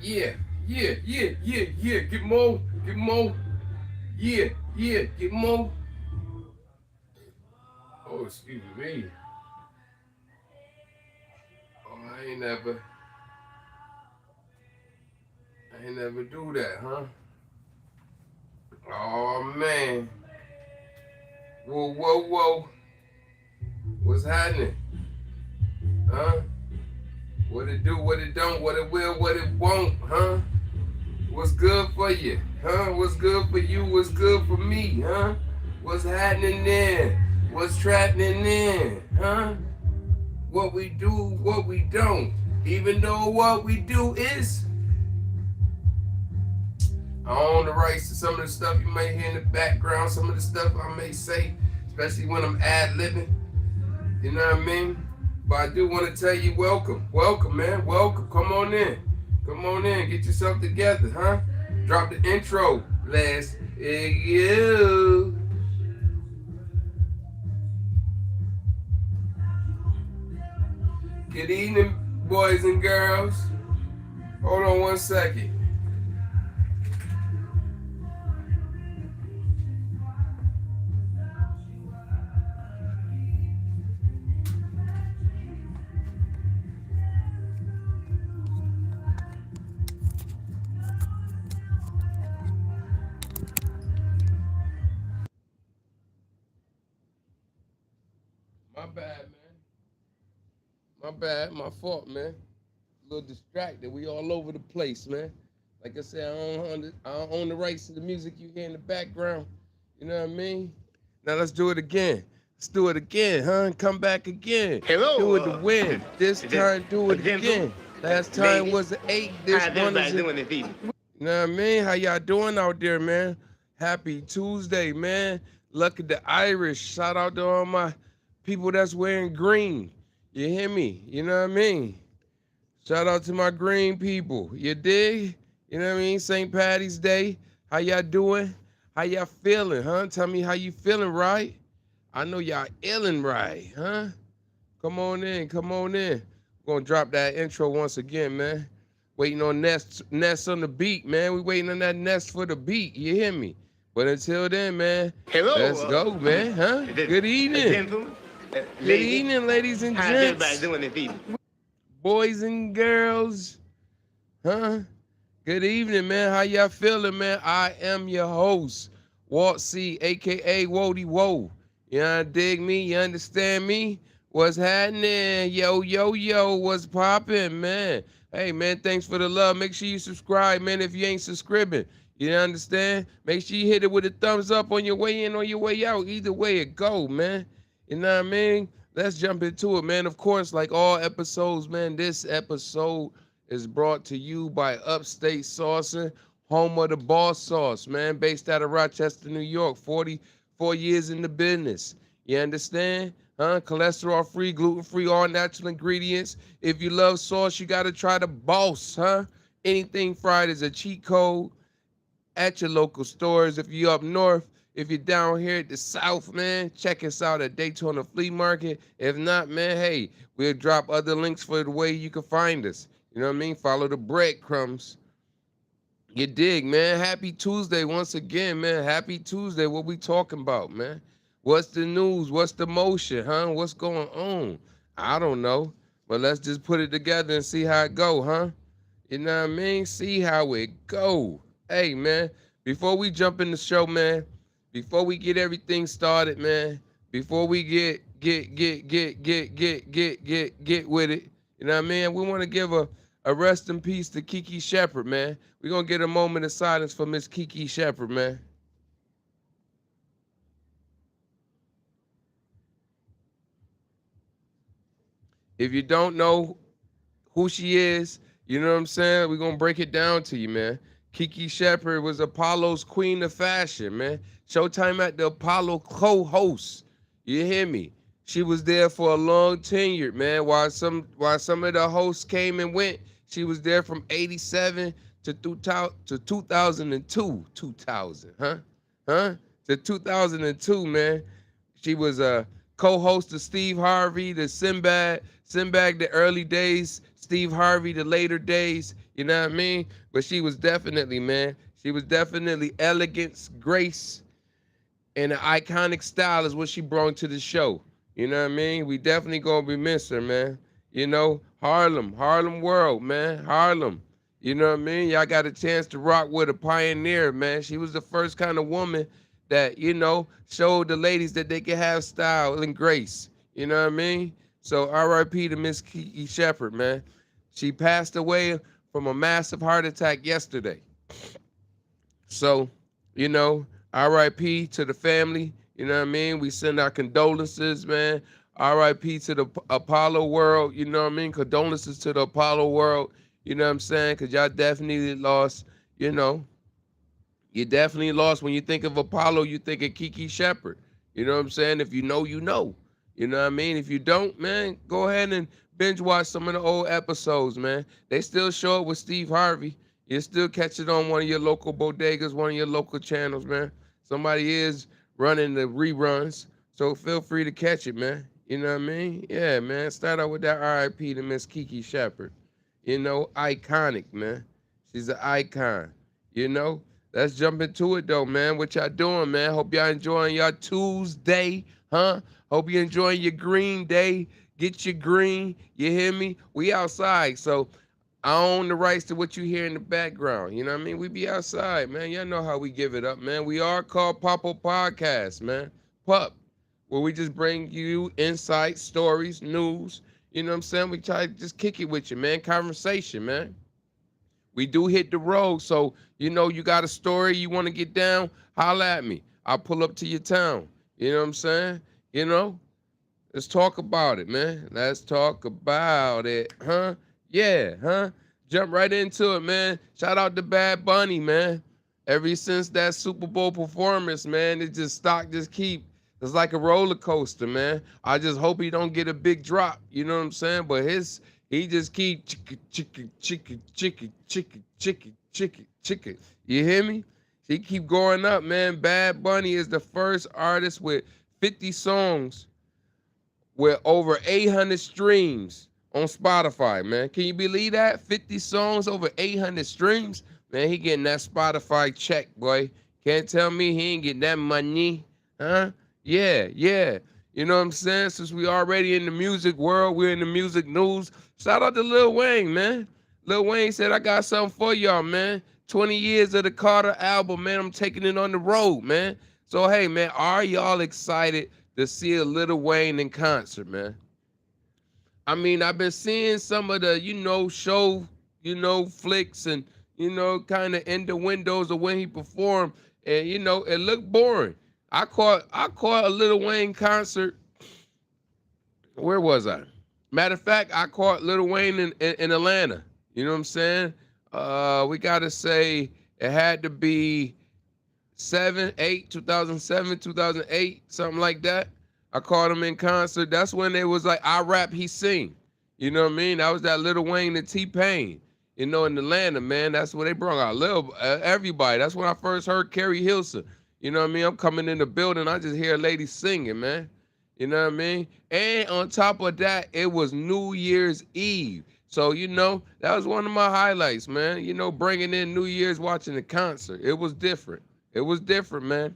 Yeah, yeah. Get more, get more. Yeah, get more. Oh, excuse me. Oh, I ain't never do that, huh? Oh man. Whoa. What's happening? Huh? What it do, what it don't, what it will, what it won't, huh? What's good for you? Huh? What's good for you? What's good for me? Huh? What's happening there? What's trappening in? Huh? What we do, what we don't. Even though what we do is, I own the rights to some of the stuff you may hear in the background, some of the stuff I may say, especially when I'm ad-libbing. You know what I mean? But I do want to tell you welcome. Welcome, man. Welcome. Come on in. Come on in. Get yourself together, huh? Drop the intro. Let's you. Good evening, boys and girls. Hold on one second. My bad, man. My bad. My fault, man. A little distracted. We all over the place, man. Like I said, I don't own the rights to the music you hear in the background. You know what I mean? Now let's do it again. Let's do it again, huh? Come back again. Hello, Do it to win. This time, do it gentle again. Last time lady. was an 8. This How's one everybody is doing this evening? you know what I mean? How y'all doing out there, man? Happy Tuesday, man. Lucky the Irish. Shout out to all my people that's wearing green. You hear me? You know what I mean? Shout out to my green people. You dig? You know what I mean? St. Patty's Day. How y'all doing? How y'all feeling, huh? Tell me how you feeling, right? I know y'all illin' right, huh? Come on in, come on in. We're gonna drop that intro once again, man. Waiting on Nest on the beat, man. We waiting on that Nest for the beat. You hear me? But until then, man, Hello, let's go, man, huh? Good evening. gentleman, Good lady. evening, ladies and How's everybody gents, doing this evening? boys and girls, huh? Good evening, man. How y'all feeling, man? I am your host, Walt C, aka Wody Woe. You dig me? You understand me? What's happening? Yo, what's poppin', man? Hey, man, thanks for the love. Make sure you subscribe, man, if you ain't subscribing. You understand? Make sure you hit it with a thumbs up on your way in or your way out. Either way it go, man. You know what I mean? Let's jump into it, man. Of course, like all episodes, man, this episode is brought to you by Upstate Saucing, home of the boss sauce, man, based out of Rochester, New York, 44 years in the business. You understand? Huh? Cholesterol free, gluten free, all natural ingredients. If you love sauce, you got to try the boss, huh? Anything fried is a cheat code at your local stores. If you're up north, if you're down here at the south, man, check us out at Daytona Flea Market. If not, man, hey, we'll drop other links for the way you can find us. You know what I mean? Follow the breadcrumbs. You dig, man. Happy Tuesday once again, man. Happy Tuesday. What we talking about, man? What's the news? What's the motion, huh? What's going on? I don't know. But let's just put it together and see how it go, huh? You know what I mean? See how it go. Hey, man, before we jump in the show, man, before we get everything started, man, before we get with it, you know what I mean? We want to give a rest in peace to Kiki Shepherd, man. We're going to get a moment of silence for Miss Kiki Shepherd, man. If you don't know who she is, you know what I'm saying? We're going to break it down to you, man. Kiki Shepherd was Apollo's queen of fashion, man. Showtime at the Apollo co-host. You hear me? She was there for a long tenure, man. While some of the hosts came and went, she was there from 87 to 2002. 2000, huh? Huh? To 2002, man. She was a co-host of Steve Harvey, the Sinbad, the early days, Steve Harvey, the later days, you know what I mean? But she was definitely, man, she was definitely elegance, grace, and an iconic style is what she brought to the show. You know what I mean? We definitely gonna be miss her, man. You know, Harlem World, man, Harlem. You know what I mean? Y'all got a chance to rock with a pioneer, man. She was the first kind of woman that, showed the ladies that they could have style and grace. You know what I mean? So R.I.P. to Miss Kiki Shepherd, man. She passed away from a massive heart attack yesterday. So, you know, RIP to the family. You know what I mean? We send our condolences, man. RIP to the Apollo world. You know what I mean? Condolences to the Apollo world. You know what I'm saying? Because y'all definitely lost, you know, you definitely lost. When you think of Apollo, you think of Kiki Shepherd. You know what I'm saying? If you know, you know. You know what I mean? If you don't, man, go ahead and binge watch some of the old episodes, man. They still show it with Steve Harvey. You still catch it on one of your local bodegas, one of your local channels, man. Somebody is running the reruns, so feel free to catch it, man. You know what I mean? Yeah, man. Start out with that RIP to Miss Kiki Shepherd. You know, iconic, man. She's an icon. You know? Let's jump into it though, man. What y'all doing, man? Hope y'all enjoying y'all Tuesday, huh? Hope you enjoying your green day. Get your green. You hear me? We outside, so I own the rights to what you hear in the background. You know what I mean? We be outside, man. Y'all know how we give it up, man. We are called Popo Podcast, man. Pup, where we just bring you insights, stories, news. You know what I'm saying? We try to just kick it with you, man. Conversation, man. We do hit the road, so you got a story you want to get down, holla at me. I'll pull up to your town. You know what I'm saying? You know? Let's talk about it, man. Let's talk about it, huh? Yeah, huh? Jump right into it, man. Shout out to Bad Bunny, man. Ever since that Super Bowl performance, man, it just stock just keep. It's like a roller coaster, man. I just hope he don't get a big drop. You know what I'm saying? But he just keep chicken. You hear me? He keep going up, man. Bad Bunny is the first artist with 50 songs with over 800 streams on Spotify, man. Can you believe that? 50 songs, over 800 streams? Man, he getting that Spotify check, boy. Can't tell me he ain't getting that money, huh? Yeah, yeah. You know what I'm saying? Since we already in the music world, we're in the music news. Shout out to Lil Wayne, man. Lil Wayne said, I got something for y'all, man. 20 years of the Carter album, man. I'm taking it on the road, man. So, hey, man, are y'all excited to see a Lil Wayne in concert, man? I mean, I've been seeing some of the, show, flicks and, kind of in the windows of when he performed. And, it looked boring. I caught a Lil Wayne concert. Where was I? Matter of fact, I caught Lil Wayne in Atlanta. You know what I'm saying? We gotta say it had to be 2007, 2008, something like that. I caught him in concert. That's when they was like, I rap, he sing. You know what I mean? That was that Lil Wayne and T-Pain. In Atlanta, man. That's where they brought out everybody. That's when I first heard Carrie Hilson. You know what I mean? I'm coming in the building, I just hear a lady singing, man. You know what I mean? And on top of that, it was New Year's Eve. So, that was one of my highlights, man. Bringing in New Year's, watching the concert. It was different. It was different, man.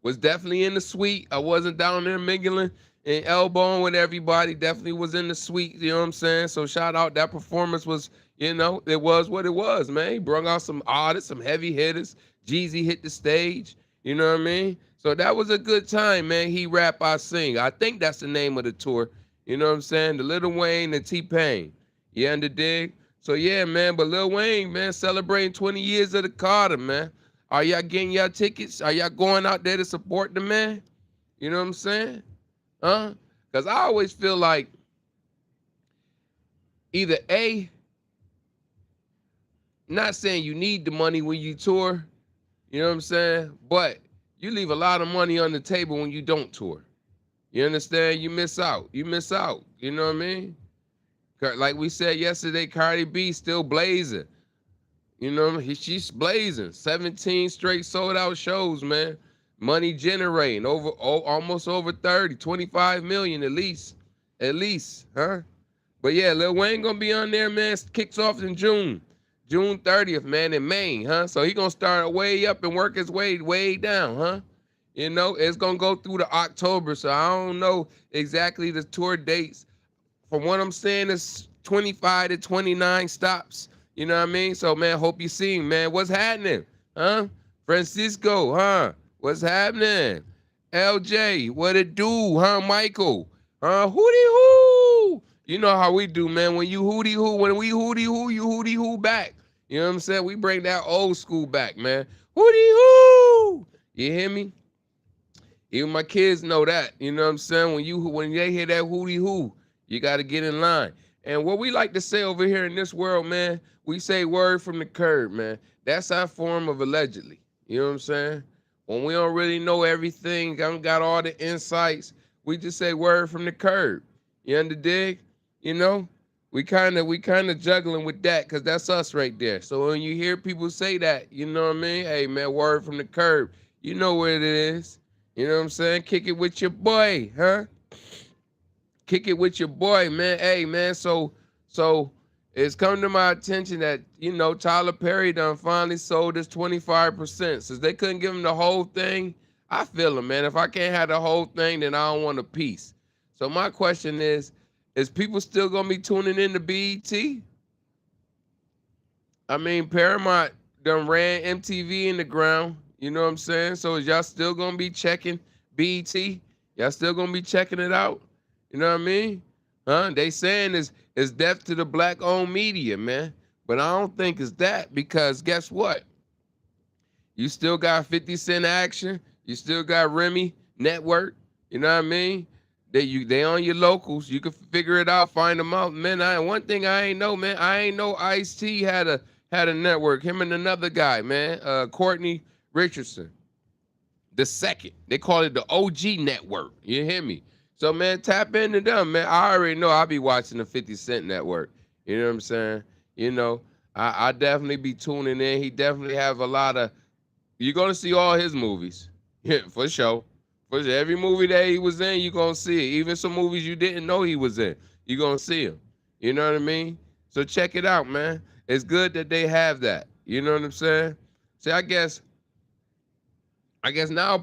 Was definitely in the suite. I wasn't down there mingling and elbowing with everybody. Definitely was in the suite, you know what I'm saying? So shout out. That performance was, it was what it was, man. He brought out some artists, some heavy hitters. Jeezy hit the stage, you know what I mean? So that was a good time, man. He rap, I sing. I think that's the name of the tour. You know what I'm saying? The Lil Wayne and T-Pain. You under dig? So yeah, man. But Lil Wayne, man, celebrating 20 years of the Carter, man. Are y'all getting y'all tickets? Are y'all going out there to support the man? You know what I'm saying? Huh? Because I always feel like either A, not saying you need the money when you tour, you know what I'm saying? But you leave a lot of money on the table when you don't tour. You understand? You miss out. You miss out. You know what I mean? Like we said yesterday, Cardi B still blazing. You know, she's blazing. 17 straight sold out shows, man. Money generating almost over 30, 25 million at least, huh? But yeah, Lil Wayne gonna be on there, man. Kicks off in June 30th, man, in Maine, huh? So he gonna start way up and work his way down, huh? You know, it's gonna go through to October, so I don't know exactly the tour dates. From what I'm saying, it's 25 to 29 stops. You know what I mean? So man, hope you see him, man. What's happening? Huh? Francisco, huh? What's happening? LJ, what it do, huh? Michael, huh? Hootie hoo. You know how we do, man. When you hootie hoo, when we hootie hoo, you hootie hoo back. You know what I'm saying? We bring that old school back, man. Hootie hoo. You hear me? Even my kids know that. You know what I'm saying? When they hear that hootie hoo, you got to get in line. And what we like to say over here in this world, man, we say word from the curb, man. That's our form of allegedly. You know what I'm saying? When we don't really know everything, don't got all the insights, we just say word from the curb. You under dig? You know? We kind of juggling with that because that's us right there. So when you hear people say that, you know what I mean? Hey, man, word from the curb. You know what it is. You know what I'm saying? Kick it with your boy, huh? Kick it with your boy, man. Hey, man, so it's come to my attention that, you know, Tyler Perry done finally sold his 25%. Since they couldn't give him the whole thing, I feel him, man. If I can't have the whole thing, then I don't want a piece. So my question is people still going to be tuning in to BET? I mean, Paramount done ran MTV in the ground. You know what I'm saying? So is y'all still going to be checking BET? Y'all still going to be checking it out? You know what I mean? Huh? They saying it's death to the black-owned media, man. But I don't think it's that because guess what? You still got 50 Cent Action. You still got Remy Network. You know what I mean? They on your locals. You can figure it out, find them out. Man, one thing I ain't know, man. I ain't know Ice-T had a network. Him and another guy, man. Courtney Richardson. The second. They call it the OG network. You hear me? So, man, tap into them, man. I already know I'll be watching the 50 Cent network. You know what I'm saying? You know, I definitely be tuning in. He definitely have a lot of, you're going to see all his movies. Yeah, for sure. For sure. Every movie that he was in, you're going to see it. Even some movies you didn't know he was in, you're going to see him. You know what I mean? So check it out, man. It's good that they have that. You know what I'm saying? See, I guess now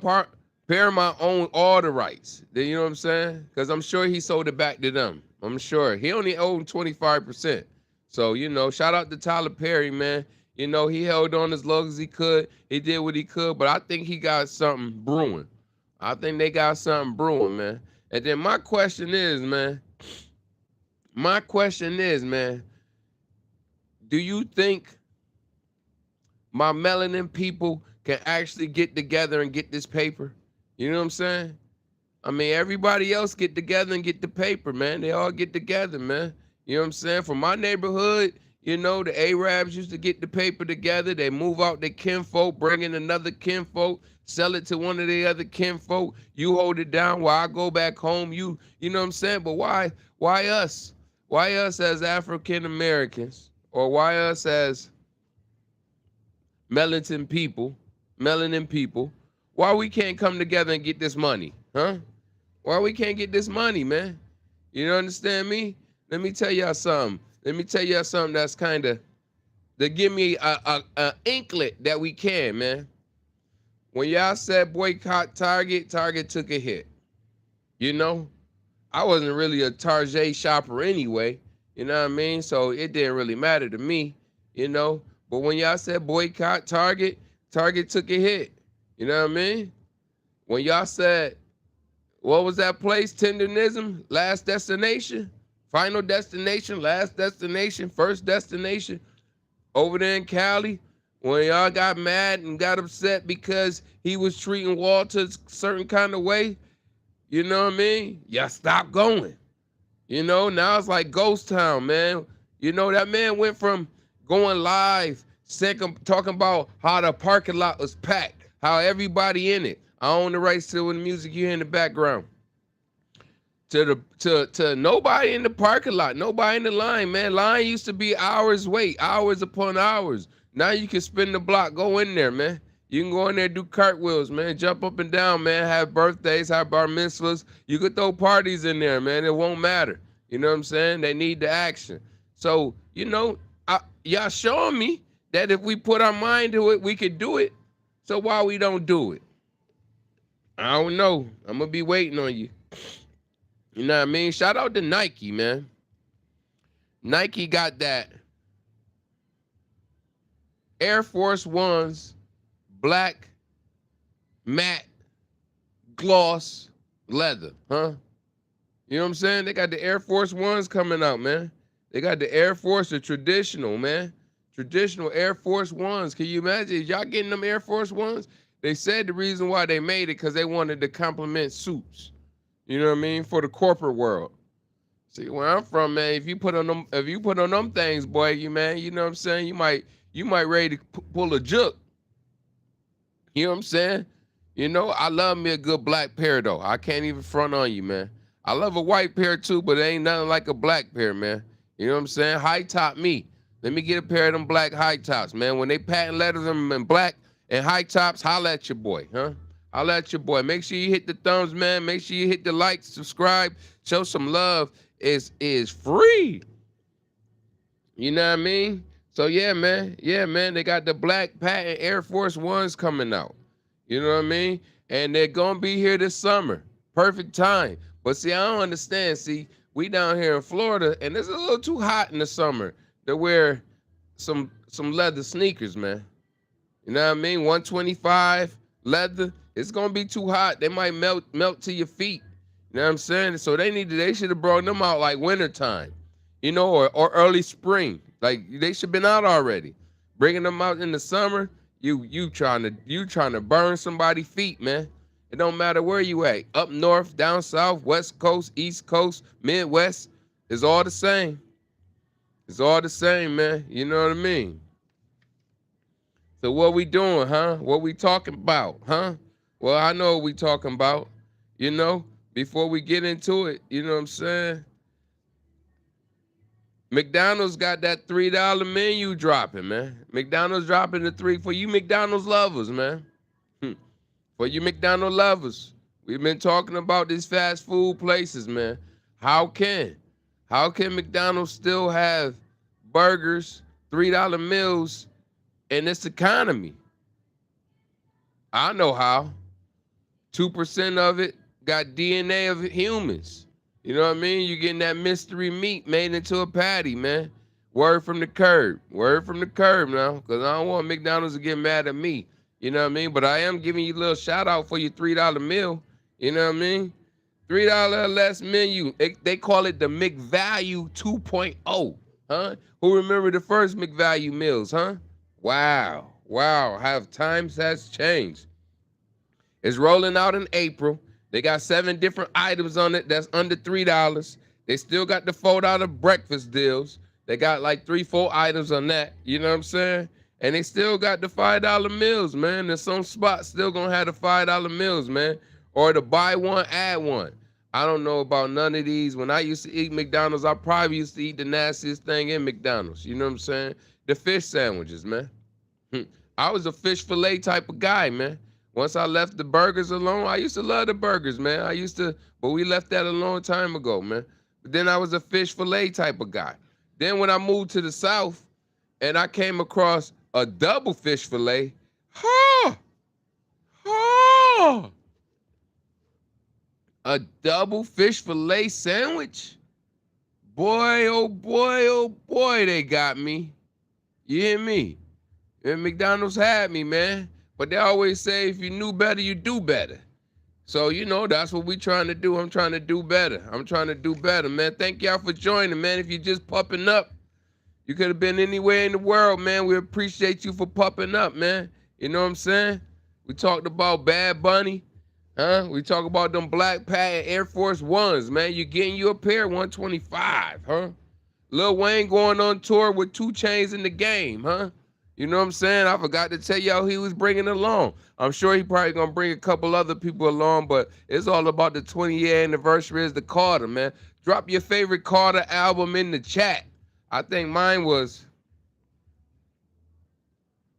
Paramount own all the rights. You know what I'm saying? Because I'm sure he sold it back to them. I'm sure. He only owned 25%. So, you know, shout out to Tyler Perry, man. You know, he held on as long as he could. He did what he could, but I think he got something brewing. I think they got something brewing, man. And then my question is, man, do you think my melanin people can actually get together and get this paper? You know what I'm saying? I mean, everybody else get together and get the paper, man. They all get together, man. You know what I'm saying? From my neighborhood, you know, the Arabs used to get the paper together. They move out their kinfolk, bring in another kinfolk, sell it to one of the other kinfolk. You hold it down while I go back home. You know what I'm saying? But why us? Why us as African Americans? Or why us as melanin people, why we can't come together and get this money, huh? Why we can't get this money, man? You understand me? Let me tell y'all something. That's kind of, that give me a inklet that we can, man. When y'all said boycott Target took a hit. You know? I wasn't really a Target shopper anyway. You know what I mean? So it didn't really matter to me, you know? But when y'all said boycott Target took a hit. You know what I mean? When y'all said, what was that place? Tenderism? Last destination? Final destination? Last destination? First destination? Over there in Cali? When y'all got mad and got upset because he was treating Walter a certain kind of way? You know what I mean? Y'all stopped going. You know, now it's like ghost town, man. You know, that man went from going live, talking about how the parking lot was packed, how everybody in it. I own the rights to the music you hear in the background. To nobody in the parking lot, nobody in the line, man. Line used to be hours wait, hours upon hours. Now you can spin the block, go in there, man. You can go in there, do cartwheels, man. Jump up and down, man. Have birthdays, have bar mitzvahs. You could throw parties in there, man. It won't matter. You know what I'm saying? They need the action. So, y'all showing me that if we put our mind to it, we could do it. So why we don't do it? I don't know. I'm gonna be waiting on you. You know what I mean? Shout out to Nike, man. Nike got that Air Force Ones, black, matte, gloss, leather, huh? You know what I'm saying? They got the Air Force Ones coming out, man. They got the Air Force, the traditional, man. Traditional Air Force Ones. Can you imagine? Y'all getting them Air Force Ones? They said the reason why they made it because they wanted to complement suits. You know what I mean? For the corporate world. See, where I'm from, man, if you put on them things, boy, you know what I'm saying? You might ready to pull a juke. You know what I'm saying? I love me a good black pair though. I can't even front on you, man. I love a white pair too, but it ain't nothing like a black pair, man. You know what I'm saying? High top me. Let me get a pair of them black high tops, man. When they patent letters them in black and high tops, holla at your boy, huh? Holla at your boy. Make sure you hit the thumbs, man. Make sure you hit the like, subscribe, show some love. Is free. You know what I mean? So yeah, man. Yeah, man. They got the black patent Air Force Ones coming out. You know what I mean? And they're gonna be here this summer. Perfect time. But see, I don't understand. See, we down here in Florida, and it's a little too hot in the summer to wear some leather sneakers, man. You know what I mean? 125 leather. It's gonna be too hot. They might melt to your feet. You know what I'm saying? So they should have brought them out like wintertime, or early spring. Like they should have been out already. Bringing them out in the summer, you trying to burn somebody's feet, man. It don't matter where you at. Up north, down south, west coast, east coast, midwest, it's all the same. It's all the same, man. You know what I mean? So what we doing, huh? What we talking about, huh? Well, I know what we talking about, Before we get into it, you know what I'm saying? McDonald's got that $3 menu dropping, man. McDonald's dropping the three for you McDonald's lovers, man. For you McDonald's lovers. We've been talking about these fast food places, man. How can McDonald's still have burgers, $3 meals in this economy? I know how. 2% of it got DNA of humans. You know what I mean? You're getting that mystery meat made into a patty, man. Word from the curb. Word from the curb now, because I don't want McDonald's to get mad at me. You know what I mean? But I am giving you a little shout out for your $3 meal. You know what I mean? $3 or less menu. They call it the McValue 2.0. Huh? Who remember the first McValue meals, huh? Wow. How times has changed. It's rolling out in April. They got 7 different items on it that's under $3. They still got the $4 breakfast deals. They got like 3-4 items on that. You know what I'm saying? And they still got the $5 meals, man. There's some spots still gonna have the $5 meals, man. Or the buy one, add one. I don't know about none of these. When I used to eat McDonald's, I probably used to eat the nastiest thing in McDonald's. You know what I'm saying? The fish sandwiches, man. I was a fish fillet type of guy, man. Once I left the burgers alone, I used to love the burgers, man. But we left that a long time ago, man. But then I was a fish fillet type of guy. Then when I moved to the South and I came across a double fish fillet, a double fish fillet sandwich? Boy, oh boy, they got me. You hear me? And McDonald's had me, man. But they always say if you knew better, you do better. So, that's what we trying to do. I'm trying to do better. Man. Thank y'all for joining, man. If you're just popping up, you could have been anywhere in the world, man. We appreciate you for popping up, man. You know what I'm saying? We talked about Bad Bunny, huh? We talk about them black patent Air Force Ones, man. You getting you a pair, 125, huh? Lil Wayne going on tour with 2 Chainz in the game, huh? You know what I'm saying? I forgot to tell y'all he was bringing along. I'm sure he probably gonna bring a couple other people along, but it's all about the 20-year anniversary of the Carter, man. Drop your favorite Carter album in the chat. I think mine was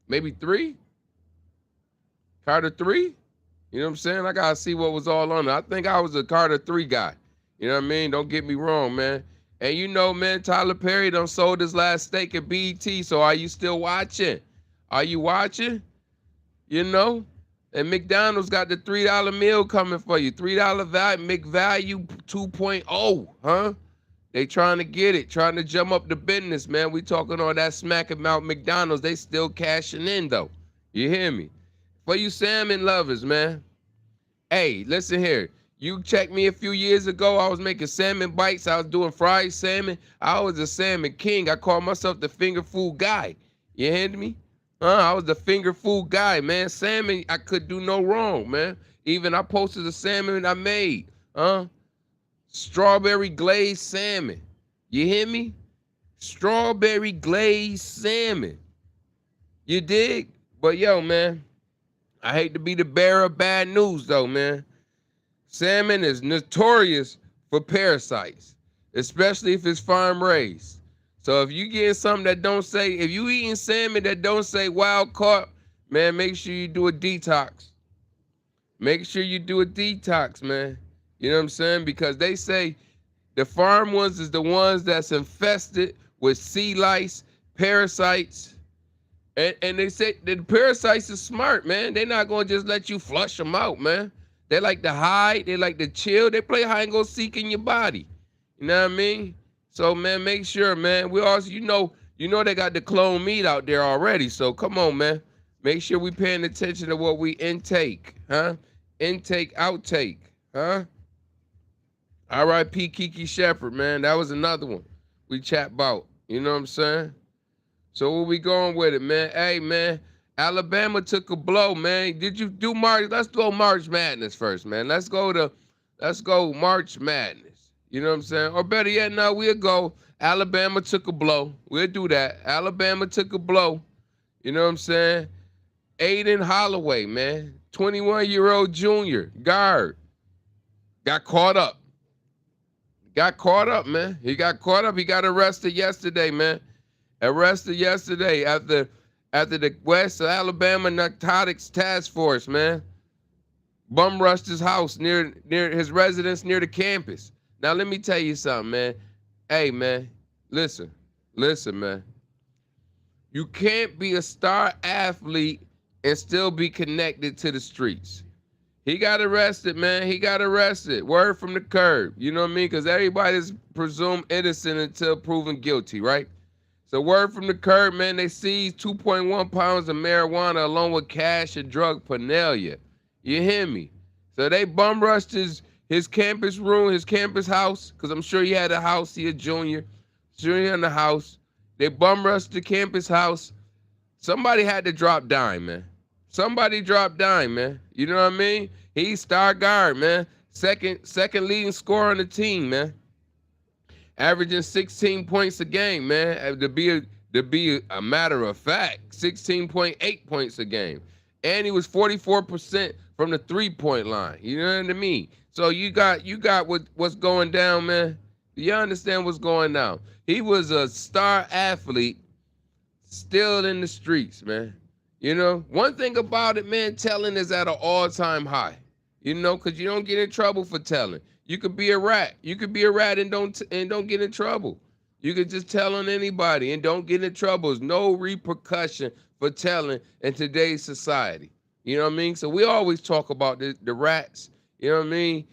maybe 3. Carter 3? You know what I'm saying? I gotta see what was all on it. I think I was a Carter 3 guy. You know what I mean? Don't get me wrong, man. And you know, man, Tyler Perry done sold his last stake at BET. So are you still watching? Are you watching? You know? And McDonald's got the $3 meal coming for you. $3 value, McValue 2.0, huh? They trying to get it, trying to jump up the business, man. We talking all that smack about McDonald's. They still cashing in, though. You hear me? For you salmon lovers, man. Hey, listen here. You checked me a few years ago. I was making salmon bites. I was doing fried salmon. I was a salmon king. I called myself the finger food guy. You hear me? I was the finger food guy, man. Salmon, I could do no wrong, man. Even I posted the salmon I made. Strawberry glazed salmon. You hear me? Strawberry glazed salmon. You dig? But yo, man, I hate to be the bearer of bad news, though, man. Salmon is notorious for parasites, especially if it's farm raised. So if you getting something that don't say, if you eating salmon that don't say wild caught, man, make sure you do a detox. Make sure you do a detox, man. You know what I'm saying? Because they say the farm ones is the ones that's infested with sea lice, parasites. And they say the parasites are smart, man. They're not going to just let you flush them out, man. They like to hide. They like to chill. They play hide and go seek in your body. You know what I mean? So, man, make sure, man. We also, you know they got the clone meat out there already. So, come on, man. Make sure we paying attention to what we intake, huh? Intake, outtake, huh? R.I.P. Kiki Shepherd, man. That was another one we chat about. You know what I'm saying? So where we going with it, man? Hey, man, Alabama took a blow, man. Did you do March? Let's go March Madness first, man. Let's go March Madness. You know what I'm saying? Or better yet, no, we'll go Alabama took a blow. We'll do that. Alabama took a blow. You know what I'm saying? Aiden Holloway, man, 21-year-old junior guard, got caught up. Got caught up, man. He got caught up. He got arrested yesterday, man. Arrested yesterday after the West Alabama Narcotics Task Force, man. Bum rushed his house near his residence near the campus. Now let me tell you something, man. Hey, man, listen, man. You can't be a star athlete and still be connected to the streets. He got arrested, man. He got arrested. Word from the curb. You know what I mean? Because everybody's presumed innocent until proven guilty, right? So word from the curb, man, they seized 2.1 pounds of marijuana along with cash and drug paraphernalia. You hear me? So they bum rushed his campus room, his campus house, because I'm sure he had a house, he a junior in the house. They bum rushed the campus house. Somebody had to drop dime, man. Somebody dropped dime, man. You know what I mean? He's star guard, man. Second leading scorer on the team, man. Averaging 16 points a game, man. To be a matter of fact, 16.8 points a game. And he was 44% from the three-point line. You know what I mean? So you got what's going down, man. Do you understand what's going down? He was a star athlete still in the streets, man. You know, one thing about it, man, telling is at an all-time high. You know, because you don't get in trouble for telling. You could be a rat. You could be a rat and don't get in trouble. You could just tell on anybody and don't get in trouble. There's no repercussion for telling in today's society. You know what I mean? So we always talk about the rats. You know what I mean?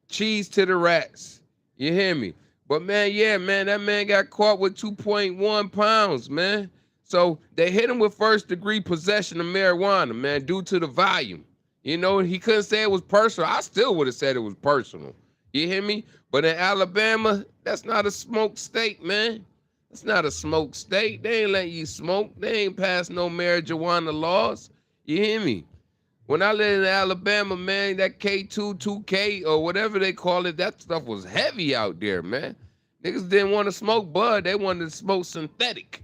Cheese to the rats. You hear me? But, man, yeah, man, that man got caught with 2.1 pounds, man. So they hit him with first-degree possession of marijuana, man, due to the volume. You know, he couldn't say it was personal. I still would have said it was personal. You hear me? But in Alabama, that's not a smoke state, man. That's not a smoke state. They ain't letting you smoke. They ain't passed no marijuana laws. You hear me? When I lived in Alabama, man, that K2, 2K, or whatever they call it, that stuff was heavy out there, man. Niggas didn't want to smoke bud. They wanted to smoke synthetic.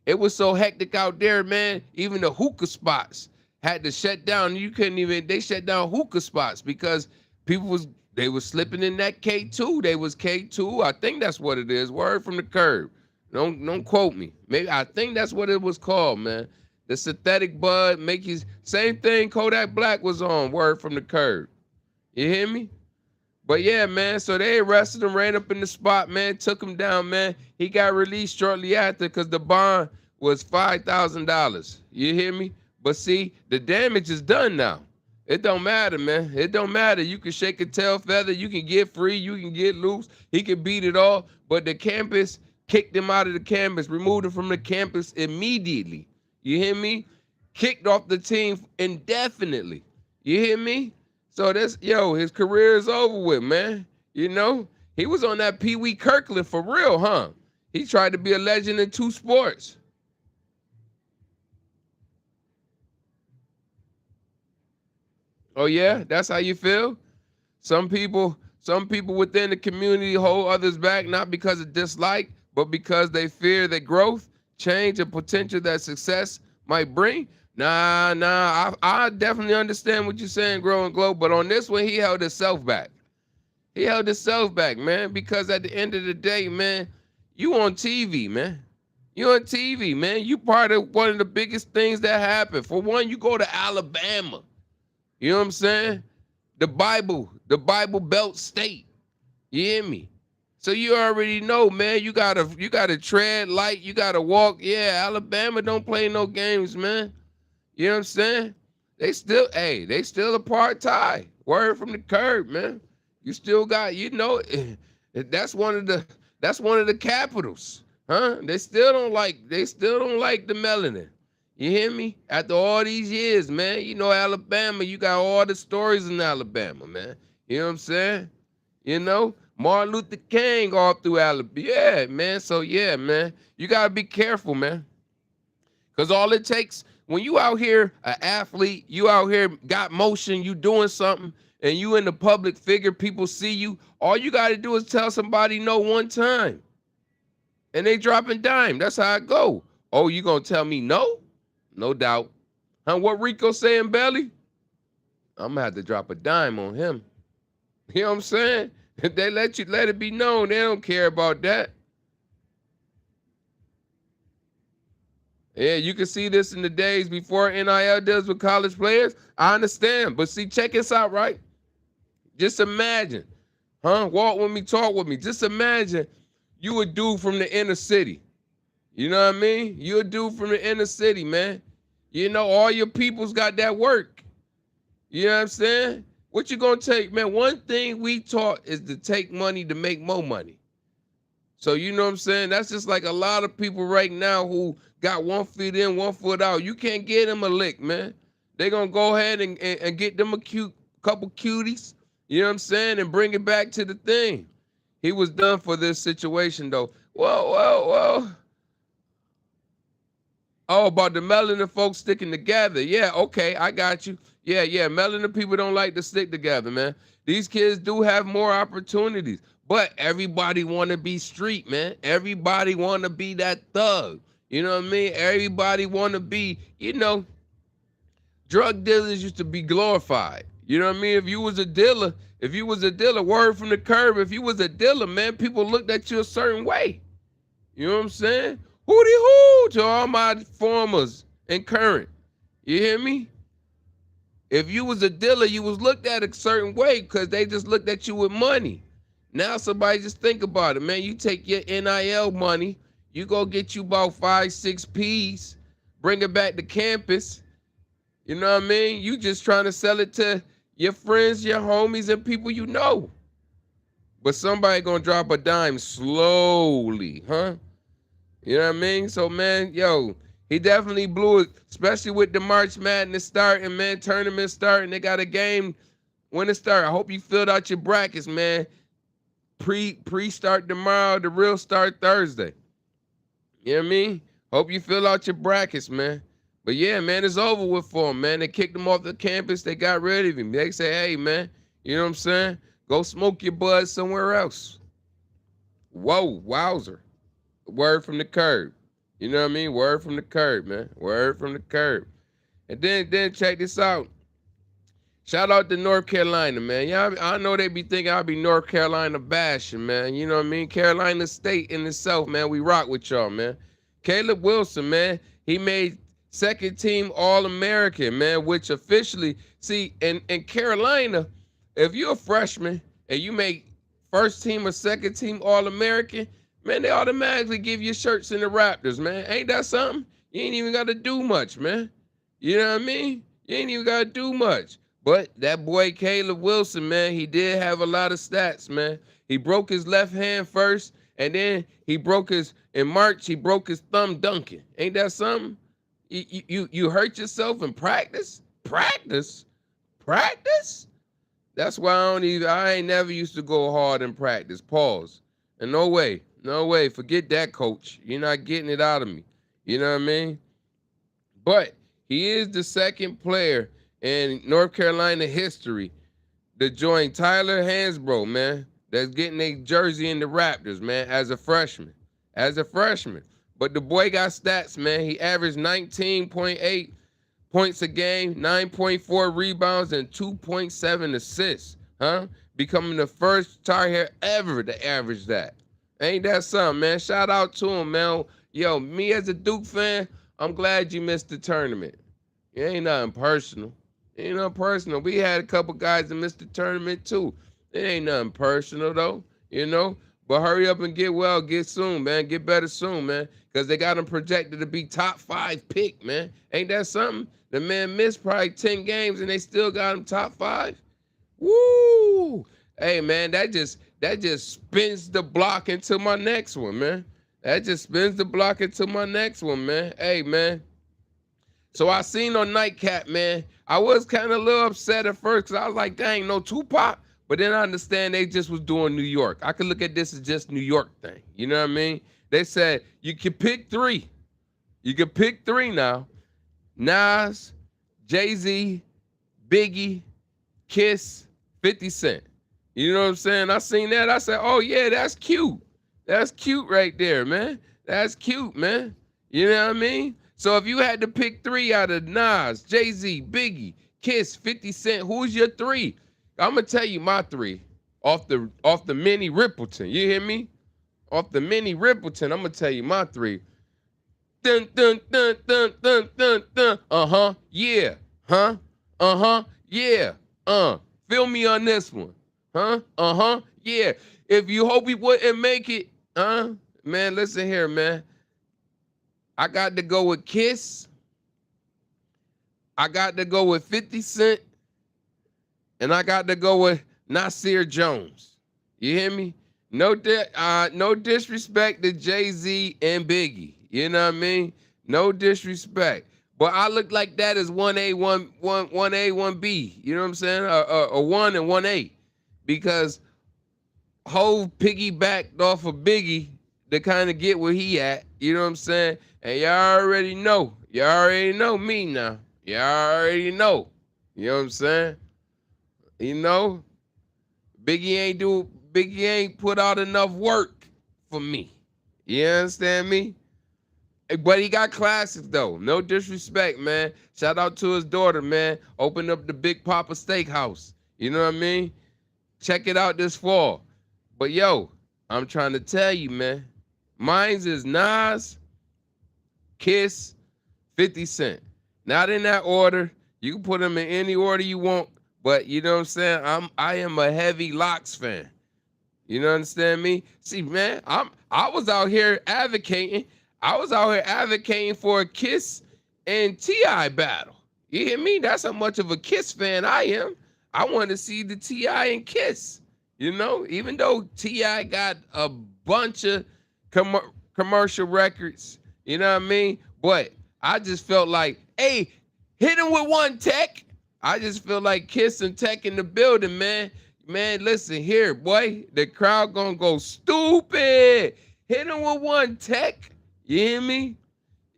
It was so hectic out there, man. Even the hookah spots had to shut down. They shut down hookah spots because they were slipping in that K2. They was K2. I think that's what it is. Word from the curb. Don't quote me. Maybe I think that's what it was called, man. The synthetic bud make you same thing Kodak Black was on. Word from the curb. You hear me? But yeah, man, so they arrested him, ran up in the spot, man, took him down, man. He got released shortly after because the bond was $5,000. You hear me? But see, the damage is done now. It don't matter, man. It don't matter. You can shake a tail feather, you can get free, you can get loose, he can beat it all. But the campus kicked him out of the campus, removed him from the campus immediately. You hear me? Kicked off the team indefinitely. You hear me? So his career is over with, man. You know, he was on that Pee Wee Kirkland for real, huh? He tried to be a legend in two sports. Oh yeah, that's how you feel? Some people within the community hold others back not because of dislike, but because they fear that growth, change, and potential that success might bring. Nah, I definitely understand what you're saying, Grow and Glow, but on this one, he held himself back. He held himself back, man, because at the end of the day, man, you on TV, man. You on TV, man. You part of one of the biggest things that happened. For one, you go to Alabama. You know what I'm saying? The Bible Belt state. You hear me? So you already know, man. You gotta tread light. You gotta walk. Yeah, Alabama don't play no games, man. You know what I'm saying? They still apartheid. Word from the curb, man. You still got, that's one of the capitals, huh? They still don't like the melanin. You hear me? After all these years, man, Alabama, you got all the stories in Alabama, man. You know what I'm saying? Martin Luther King all through Alabama. Yeah, man. So yeah, man, you gotta be careful, man. Cause all it takes when you out here, an athlete, you out here got motion, you doing something, and you in the public figure, people see you. All you gotta do is tell somebody no one time, and they dropping dime. That's how it go. Oh, you gonna tell me no? No doubt. Huh? What Rico saying, Belly? I'm gonna have to drop a dime on him. You know what I'm saying? They let it be known. They don't care about that. Yeah, you can see this in the days before NIL deals with college players. I understand. But see, check this out, right? Just imagine. Walk with me, talk with me. Just imagine you a dude from the inner city. You know what I mean? You a dude from the inner city, man. All your people's got that work. You know what I'm saying? What you gonna take, man? One thing we taught is to take money to make more money. So you know what I'm saying? That's just like a lot of people right now who got 1 foot in, 1 foot out. You can't get them a lick, man. They gonna go ahead and get them a couple cuties, you know what I'm saying, and bring it back to the thing. He was done for this situation though. Well. Oh, about the melanin folks sticking together. Yeah, okay, I got you. Yeah, melanin people don't like to stick together, man. These kids do have more opportunities, but everybody want to be street, man. Everybody want to be that thug. You know what I mean? Everybody want to be, drug dealers used to be glorified. You know what I mean? If you was a dealer, word from the curb, if you was a dealer, man, people looked at you a certain way. You know what I'm saying? Hootie hoo to all my formers and current. You hear me? If you was a dealer, you was looked at a certain way because they just looked at you with money. Now somebody just think about it, man. You take your NIL money, you go get you about 5, 6 P's, bring it back to campus. You know what I mean? You just trying to sell it to your friends, your homies, and people you know. But somebody gonna drop a dime slowly, huh? You know what I mean? So, man, he definitely blew it, especially with the March Madness starting, man, tournament starting. They got a game when it start. I hope you filled out your brackets, man. Pre-start tomorrow, the real start Thursday. You know what I mean? Hope you fill out your brackets, man. But yeah, man, it's over with for him, man. They kicked him off the campus. They got rid of him. They say, hey, man, you know what I'm saying? Go smoke your bud somewhere else. Whoa, wowzer. Word from the curb. You know what I mean? Word from the curb, man. Word from the curb. And then check this out. Shout out to North Carolina, man. Yeah, I know they be thinking I'll be North Carolina bashing, man. You know what I mean? Carolina State in itself, man. We rock with y'all, man. Caleb Wilson, man. He made second team All-American, man, which officially, see, in Carolina, if you're a freshman and you make first team or second team All-American, man, they automatically give you shirts in the Raptors, man. Ain't that something? You ain't even got to do much, man. You know what I mean? You ain't even got to do much. But that boy Caleb Wilson, man, he did have a lot of stats, man. He broke his left hand first, and then in March, he broke his thumb dunking. Ain't that something? You hurt yourself in practice? Practice? Practice? That's why I ain't never used to go hard in practice. Pause. And no way. No way. Forget that, coach. You're not getting it out of me. You know what I mean? But he is the second player in North Carolina history to join Tyler Hansbrough, man, that's getting a jersey in the Raptors, man, as a freshman. As a freshman. But the boy got stats, man. He averaged 19.8 points a game, 9.4 rebounds, and 2.7 assists, becoming the first Tar Heel ever to average that. Ain't that something, man? Shout out to him, man. Yo, me as a Duke fan, I'm glad you missed the tournament. It ain't nothing personal. It ain't nothing personal. We had a couple guys that missed the tournament too. It ain't nothing personal though, you know? But hurry up and get well, get soon, man. Get better soon, man. Because they got him projected to be top 5 pick, man. Ain't that something? The man missed probably 10 games and they still got him top 5. Woo! Hey, man, that just spins the block into my next one, man. That just spins the block into my next one, man. Hey, man. So I seen on Nightcap, man, I was kind of a little upset at first because I was like, dang, no Tupac. But then I understand they just was doing New York. I could look at this as just New York thing. You know what I mean? They said you can pick 3. You can pick 3 now. Nas, Jay-Z, Biggie, Kiss, 50 Cent. You know what I'm saying? I seen that. I said, oh, yeah, that's cute. That's cute right there, man. That's cute, man. You know what I mean? So if you had to pick 3 out of Nas, Jay-Z, Biggie, Kiss, 50 Cent, who's your 3? I'm going to tell you my 3 off the mini Rippleton. You hear me? Off the mini Rippleton, I'm going to tell you my 3. Dun, dun, dun, dun, dun, dun, dun. Uh-huh, yeah. Huh? Uh-huh, yeah. Feel me on this one. Huh? Uh-huh, yeah. If you hope he wouldn't make it, man, listen here, man. I got to go with Kiss. I got to go with 50 Cent. And I got to go with Nasir Jones. You hear me? No disrespect to Jay-Z and Biggie. You know what I mean? No disrespect. But I look like that as 1A, 1A, 1B. You know what I'm saying? A 1 and 1A. Because Hov piggybacked off of Biggie to kind of get where he at. You know what I'm saying? And y'all already know. Y'all already know me now. Y'all already know. You know what I'm saying? You know? Biggie ain't put out enough work for me. You understand me? But he got classics though. No disrespect, man. Shout out to his daughter, man. Opened up the Big Papa Steakhouse. You know what I mean? Check it out this fall. But yo, I'm trying to tell you, man. Mine's is Nas, Kiss, 50 Cent. Not in that order. You can put them in any order you want. But you know what I'm saying? I am a heavy Locks fan. You know understand me? See, man, I was out here advocating. I was out here advocating for a Kiss and T.I. battle. You hear me? That's how much of a Kiss fan I am. I want to see the T.I. and Kiss. You know, even though T.I. got a bunch of commercial records, you know what I mean? But I just felt like, hey, hit him with one, Tech. I just feel like Kiss and Tech in the building, man. Man, listen here, boy. The crowd gonna go stupid. Hit him with one, Tech. You hear me?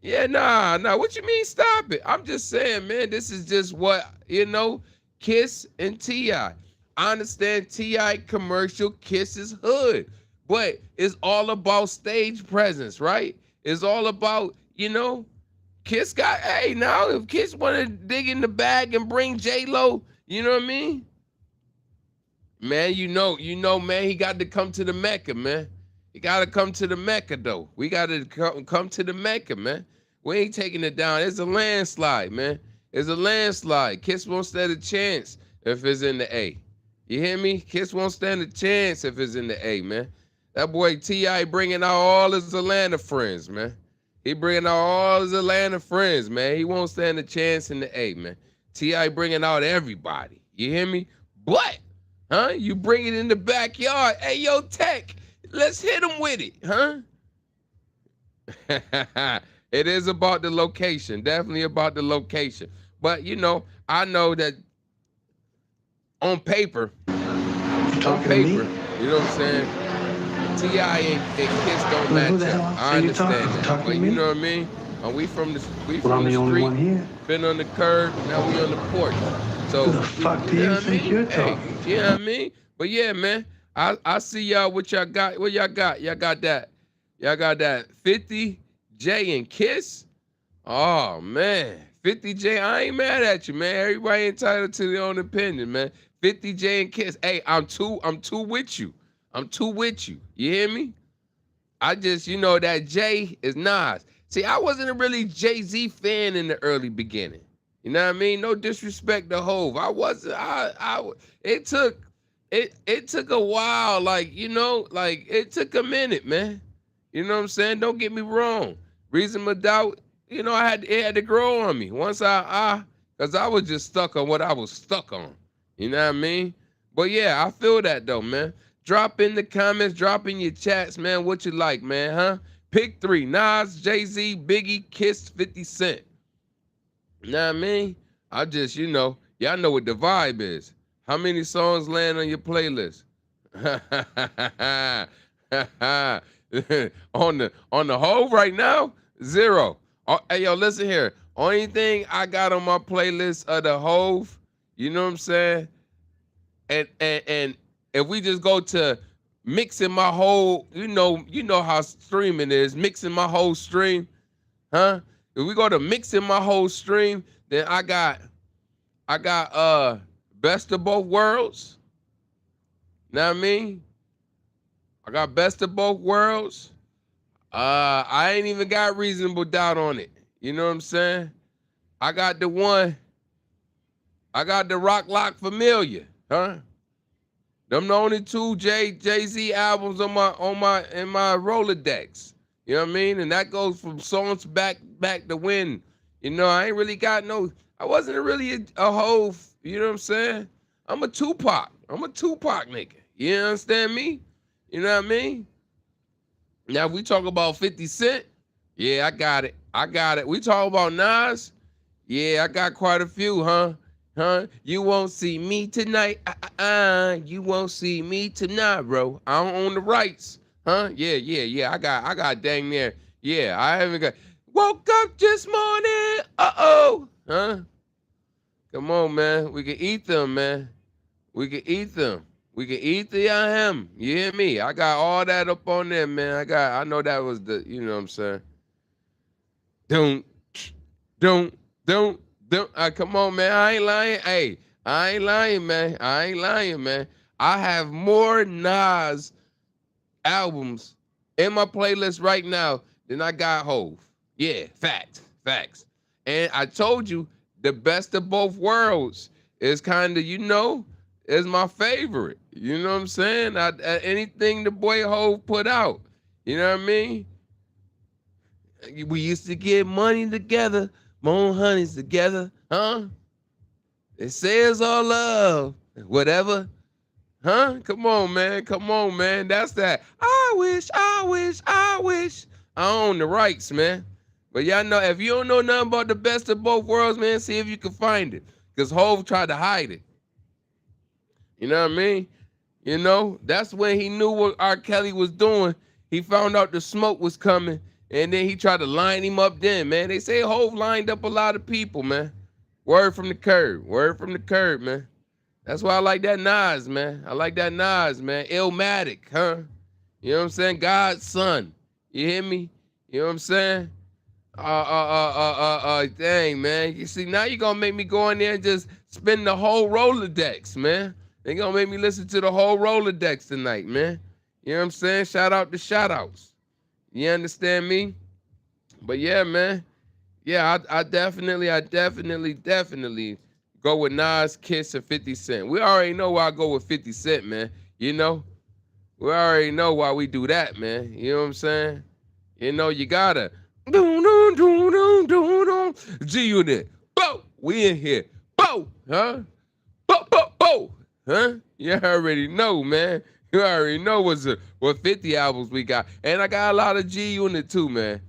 Yeah, nah. What you mean stop it? I'm just saying, man, this is just what, you know, Kiss and T.I. I understand T.I. commercial, Kiss is hood. But it's all about stage presence, right? It's all about, you know, Kiss got, hey, now if Kiss want to dig in the bag and bring J-Lo, you know what I mean? Man, you know, man, he got to come to the Mecca, man. He got to come to the Mecca, though. We got to come to the Mecca, man. We ain't taking it down. It's a landslide, man. It's a landslide. Kiss won't stand a chance if it's in the A. You hear me? Kiss won't stand a chance if it's in the A, man. That boy T.I. bringing out all his Atlanta friends, man. He bringing out all his Atlanta friends, man. He won't stand a chance in the A, man. T.I. bringing out everybody. You hear me? But, you bring it in the backyard. Hey, yo, Tech, let's hit him with it, huh? It is about the location. Definitely about the location. But, I know that on paper, you know what I'm saying? T.I. and Kiss don't match up. I understand that. But you know what I mean? We from the street, been on the curb, now we on the porch. So, who the fuck do you think you're talking? Hey, you know what I mean? But yeah, man, I see y'all what y'all got. What y'all got? Y'all got that 50 J and Kiss? Oh man. 50 J, I ain't mad at you, man. Everybody entitled to their own opinion, man. 50 J and Kiss. Hey, I'm too with you. I'm too with you. You hear me? I just, that J is Nas. See, I wasn't a really Jay-Z fan in the early beginning. You know what I mean? No disrespect to Hove. I wasn't. It took a while. It took a minute, man. You know what I'm saying? Don't get me wrong. Reasonable Doubt. It had to grow on me once because I was just stuck on what I was stuck on. You know what I mean? But yeah, I feel that though, man. Drop in the comments, drop in your chats, man. What you like, man, huh? Pick 3, Nas, Jay-Z, Biggie, Kiss, 50 Cent. You know what I mean? I just, y'all know what the vibe is. How many songs land on your playlist? on the whole right now, 0. Hey, yo, listen here. Only thing I got on my playlist of the Hove, you know what I'm saying? And if we just go to mixing my whole, you know how streaming is, mixing my whole stream, huh? If we go to mixing my whole stream, then I got Best of Both Worlds. Know what I mean? I got Best of Both Worlds. I ain't even got Reasonable Doubt on it. You know what I'm saying? I got the Rock Lock Familiar, huh? Them the only 2 Jay-Z albums in my Rolodex. You know what I mean? And that goes from songs back to when. I ain't really got I wasn't really a Hove, you know what I'm saying? I'm a Tupac nigga. You understand me? You know what I mean? Now, if we talk about 50 Cent, yeah, I got it. We talk about Nas, yeah, I got quite a few, huh? You won't see me tonight. You won't see me tonight, bro. I don't own the rights, huh? Yeah. I got dang near. Yeah, I haven't got. Woke up this morning. Huh? Come on, man. We can eat them, man. We can eat them. We can eat the ahem. You hear me? I got all that up on there, man. I know that was the, you know what I'm saying? Don't. Come on, man. I ain't lying. Hey, I ain't lying, man. I have more Nas albums in my playlist right now than I got Hove. Yeah, facts. And I told you, the Best of Both Worlds is kind of, is my favorite. You know what I'm saying? Anything the boy Hove put out. You know what I mean? We used to get money together, more honeys together, huh? It says all love, whatever, huh? Come on, man. That's that. I wish. I own the rights, man. But y'all know, if you don't know nothing about the Best of Both Worlds, man, see if you can find it. Because Hove tried to hide it. You know what I mean? That's when he knew what R. Kelly was doing. He found out the smoke was coming. And then he tried to line him up then, man. They say Hove lined up a lot of people, man. Word from the curb, man. That's why I like that Nas, man. Illmatic, huh? You know what I'm saying? God's son. You hear me? You know what I'm saying? Dang, man. You see, now you're gonna make me go in there and just spin the whole Rolodex, man. They gonna make me listen to the whole Rolodex tonight, man. You know what I'm saying? Shout out to shout outs. You understand me? But yeah, man. Yeah, I definitely go with Nas, Kiss, or 50 Cent. We already know why I go with 50 Cent, man. You know, we already know why we do that, man. You know what I'm saying? You know, you gotta G Unit. Bo, we in here. Bo, huh? Bo, bo, bo, huh? You already know, man. You already know what 50 albums we got. And I got a lot of G Unit too, man.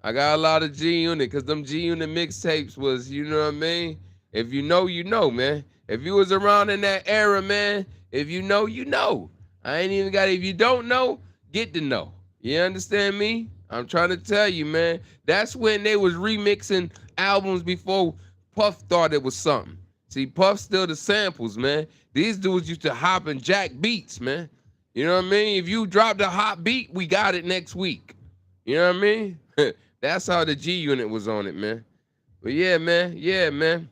I got a lot of G Unit because them G Unit mixtapes was, you know what I mean? If you know, you know, man. If you was around in that era, man, if you know, you know. I ain't even got, if you don't know, get to know. You understand me? I'm trying to tell you, man. That's when they was remixing albums before Puff thought it was something. See, Puff still the samples, man. These dudes used to hop and jack beats, man. You know what I mean? If you dropped a hot beat, we got it next week. You know what I mean? That's how the G Unit was on it, man. But yeah, man. Yeah, man.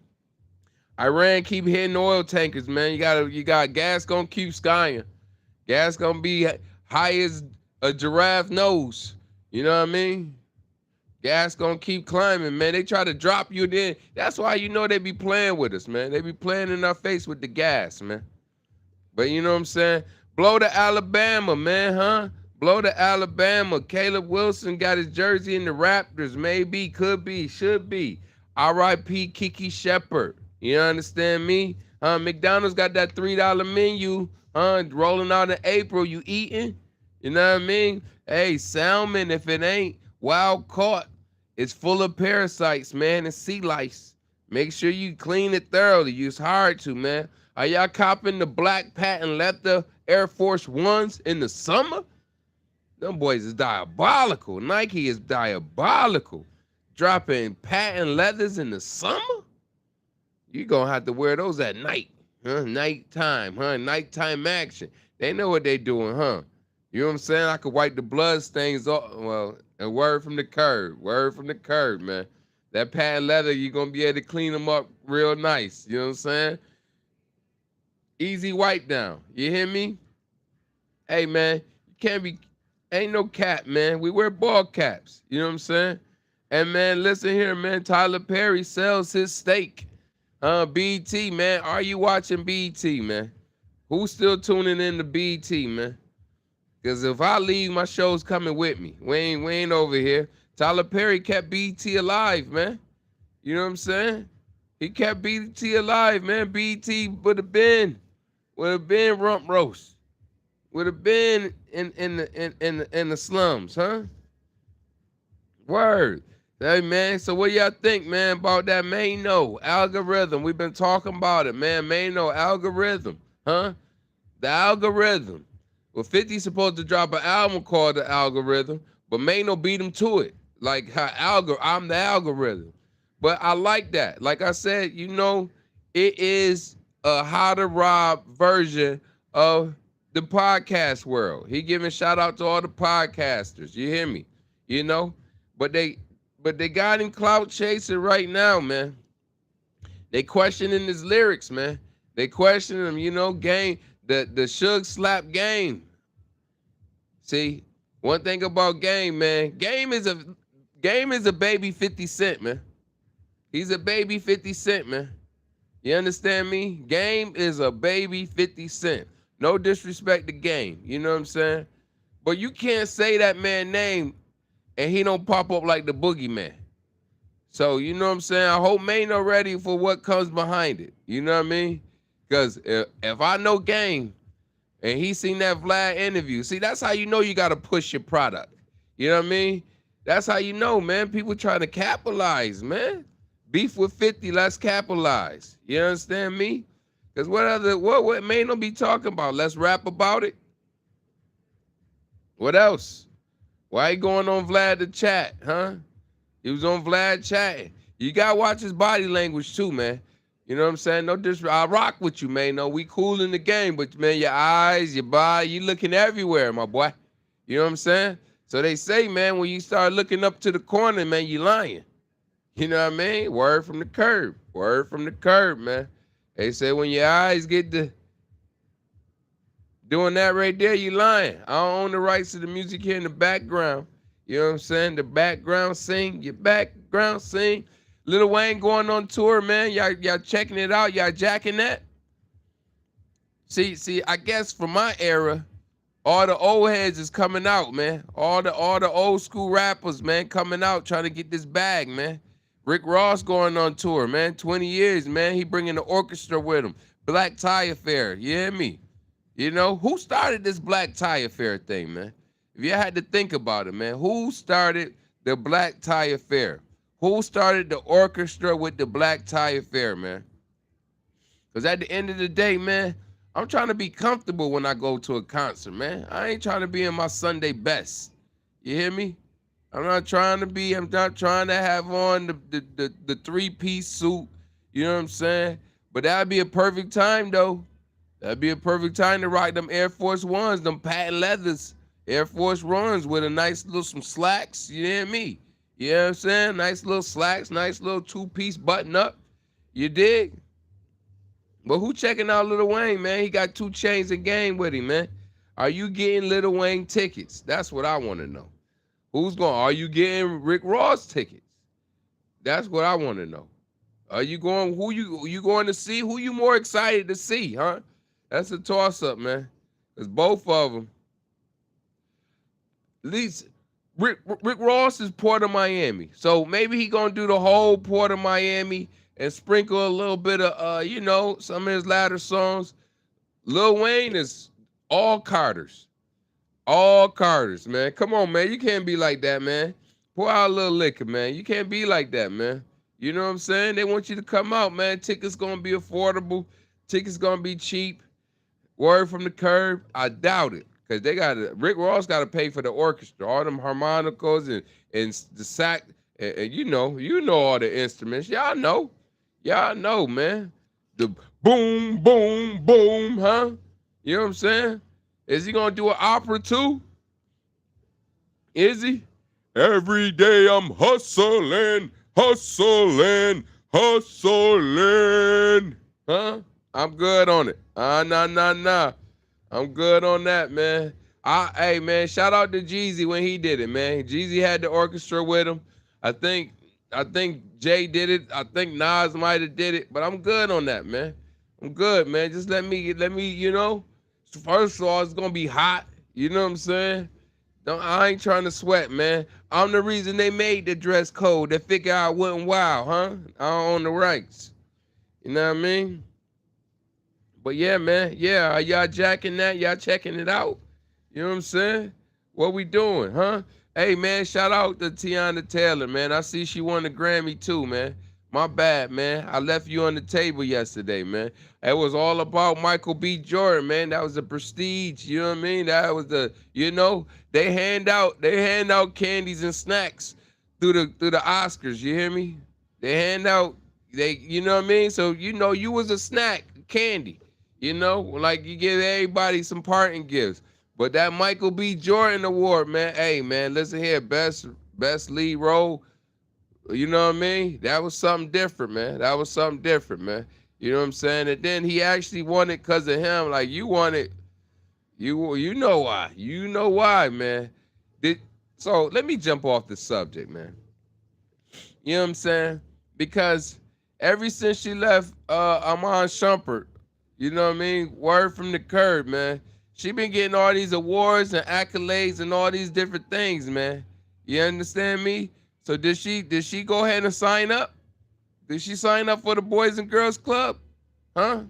Iran keep hitting oil tankers, man. You got gas gonna keep skying. Gas gonna be high as a giraffe nose. You know what I mean? Gas gonna keep climbing, man. They try to drop you then. That's why you know they be playing with us, man. They be playing in our face with the gas, man. But you know what I'm saying? Blow to Alabama, man, huh? Blow to Alabama. Caleb Wilson got his jersey in the Raptors. Maybe, could be, should be. R.I.P. Kiki Shepard. You understand me? McDonald's got that $3 menu, rolling out in April. You eating? You know what I mean? Hey, salmon, if it ain't wild caught, it's full of parasites, man, and sea lice. Make sure you clean it thoroughly. It's hard to, man. Are y'all copping the black patent leather Air Force Ones in the summer? Them boys is diabolical. Nike is diabolical. Dropping patent leathers in the summer? You gonna have to wear those at night, huh? Nighttime, huh? Nighttime action. They know what they doing, huh? You know what I'm saying? I could wipe the blood stains off. Well, a word from the curb. Word from the curb, man. That patent leather, you're gonna be able to clean them up real nice. You know what I'm saying? Easy wipe down. You hear me? Hey, man, you can't be, ain't no cap, man. We wear ball caps. You know what I'm saying? And, man, listen here, man. Tyler Perry sells his steak. BT, man. Are you watching BT, man? Who's still tuning in to BT, man? Because if I leave, my show's coming with me. We ain't over here. Tyler Perry kept BT alive, man. You know what I'm saying? He kept BT alive, man. BT would have been rump roast. Would have been in the slums, huh? Word. Hey, man, so what y'all think, man, about that Mano algorithm? We've been talking about it, man. Mano algorithm, huh? The algorithm. Well, 50's supposed to drop an album called The Algorithm, but Mano beat him to it. Like, I'm the algorithm. But I like that. Like I said, you know, it is a how to rob version of the podcast world. He giving shout out to all the podcasters. You hear me? You know? But they got him clout chasing right now, man. They questioning his lyrics, man. They questioning him, you know, game, the Suge slap game. See, one thing about Game, man, Game is a baby 50 Cent, man. He's a baby 50 Cent, man. You understand me? Game is a baby 50 Cent. No disrespect to Game, you know what I'm saying? But you can't say that man's name and he don't pop up like the boogeyman. So, you know what I'm saying? I hope Mano ready for what comes behind it. You know what I mean? Because if I know Game and he seen that Vlad interview, see, that's how you know you got to push your product. You know what I mean? That's how you know, man. People trying to capitalize, man. Beef with 50, let's capitalize. You understand me? Because what Mano be talking about? Let's rap about it. What else? Why he going on Vlad to chat, huh? He was on Vlad chatting. You gotta watch his body language too, man. You know what I'm saying? No disrespect. I rock with you, man. No, we cool in the game, but man, your eyes, your body, you looking everywhere, my boy. You know what I'm saying? So they say, man, when you start looking up to the corner, man, you lying. You know what I mean? Word from the curb. Word from the curb, man. They say when your eyes get to doing that right there, you lying. I don't own the rights to the music here in the background. You know what I'm saying? The background sing, your background sing. Lil Wayne going on tour, man. Y'all checking it out. Y'all jacking that. See, I guess from my era, all the old heads is coming out, man. All the old school rappers, man, coming out trying to get this bag, man. Rick Ross going on tour, man. 20 years, man. He bringing the orchestra with him. Black Tie Affair, you hear me? You know, who started this Black Tie Affair thing, man? If you had to think about it, man, who started the Black Tie Affair? Who started the orchestra with the Black Tie Affair, man? Because at the end of the day, man, I'm trying to be comfortable when I go to a concert, man. I ain't trying to be in my Sunday best. You hear me? I'm not trying to have on the three-piece suit. You know what I'm saying? But that'd be a perfect time, though. That'd be a perfect time to rock them Air Force Ones, them patent leathers, Air Force Ones with a nice little some slacks. You hear me? You know what I'm saying? Nice little slacks, nice little two-piece button up. You dig? But who checking out Lil Wayne, man? He got 2 Chainz in game with him, man. Are you getting Lil Wayne tickets? That's what I want to know. Are you getting Rick Ross tickets? That's what I want to know. Are you going, you going to see? Who you more excited to see, huh? That's a toss-up, man. Because both of them, at least Rick Ross is Port of Miami. So maybe he going to do the whole Port of Miami and sprinkle a little bit of, some of his latter songs. Lil Wayne is all Carters. All Carters, man. Come on, man. You can't be like that, man. Pour out a little liquor, man. You can't be like that, man. You know what I'm saying? They want you to come out, man. Tickets going to be affordable. Tickets going to be cheap. Word from the curb, I doubt it. Because Rick Ross got to pay for the orchestra. All them harmonicas and the sax. And you know all the instruments. Y'all know, man. The boom, boom, boom, huh? You know what I'm saying? Is he gonna do an opera too? Is he? Every day I'm hustling. Huh? I'm good on it. Nah. I'm good on that, man. Hey, man, shout out to Jeezy when he did it, man. Jeezy had the orchestra with him. I think Jay did it. I think Nas might have did it, but I'm good on that, man. I'm good, man. Just let me, first of all, it's gonna be hot. You know what I'm saying? I ain't trying to sweat, man. I'm the reason they made the dress code. They figure I wasn't wild, huh? I don't own the rights. You know what I mean? But yeah, man. Yeah, are y'all jacking that? Y'all checking it out? You know what I'm saying? What we doing, huh? Hey, man, shout out to Tiana Taylor, man. I see she won the Grammy too, man. My bad, man. I left you on the table yesterday, man. It was all about Michael B. Jordan, man. That was the prestige. You know what I mean? That was they hand out candies and snacks through the Oscars. You hear me? You know what I mean? So you was a snack, candy. Like you give everybody some parting gifts. But that Michael B. Jordan award, man. Hey, man, listen here, best lead role. You know what I mean? That was something different, man. You know what I'm saying? And then he actually won it because of him. Like, you won it. You know why. You know why, man. So let me jump off the subject, man. You know what I'm saying? Because ever since she left Amon Shumpert, you know what I mean? Word from the curb, man. She been getting all these awards and accolades and all these different things, man. You understand me? So did she go ahead and sign up? Did she sign up for the Boys and Girls Club? Huh?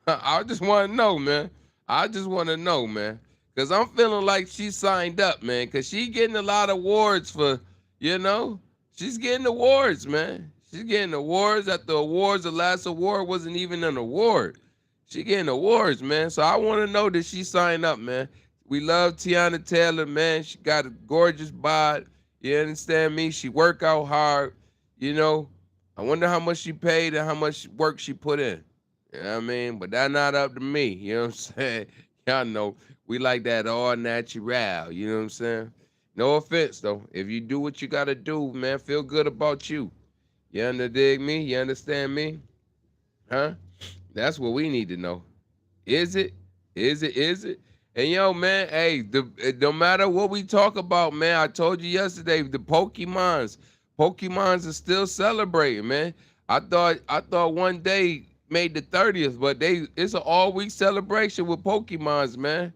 I just want to know, man. Because I'm feeling like she signed up, man. Because she getting a lot of awards for, she's getting awards, man. She's getting awards after awards. The last award wasn't even an award. She getting awards, man. So I want to know, did she sign up, man? We love Tiana Taylor, man. She got a gorgeous bod. You understand me? She work out hard. I wonder how much she paid and how much work she put in. You know what I mean? But that's not up to me. You know what I'm saying? Y'all know we like that all natural. You know what I'm saying? No offense, though. If you do what you got to do, man, feel good about you. You dig me? You understand me? Huh? That's what we need to know. Is it? And man, hey, no matter what we talk about, man, I told you yesterday, the Pokemons Pokemons are still celebrating, man. I thought one day made the 30th, but it's an all week celebration with Pokemons, man.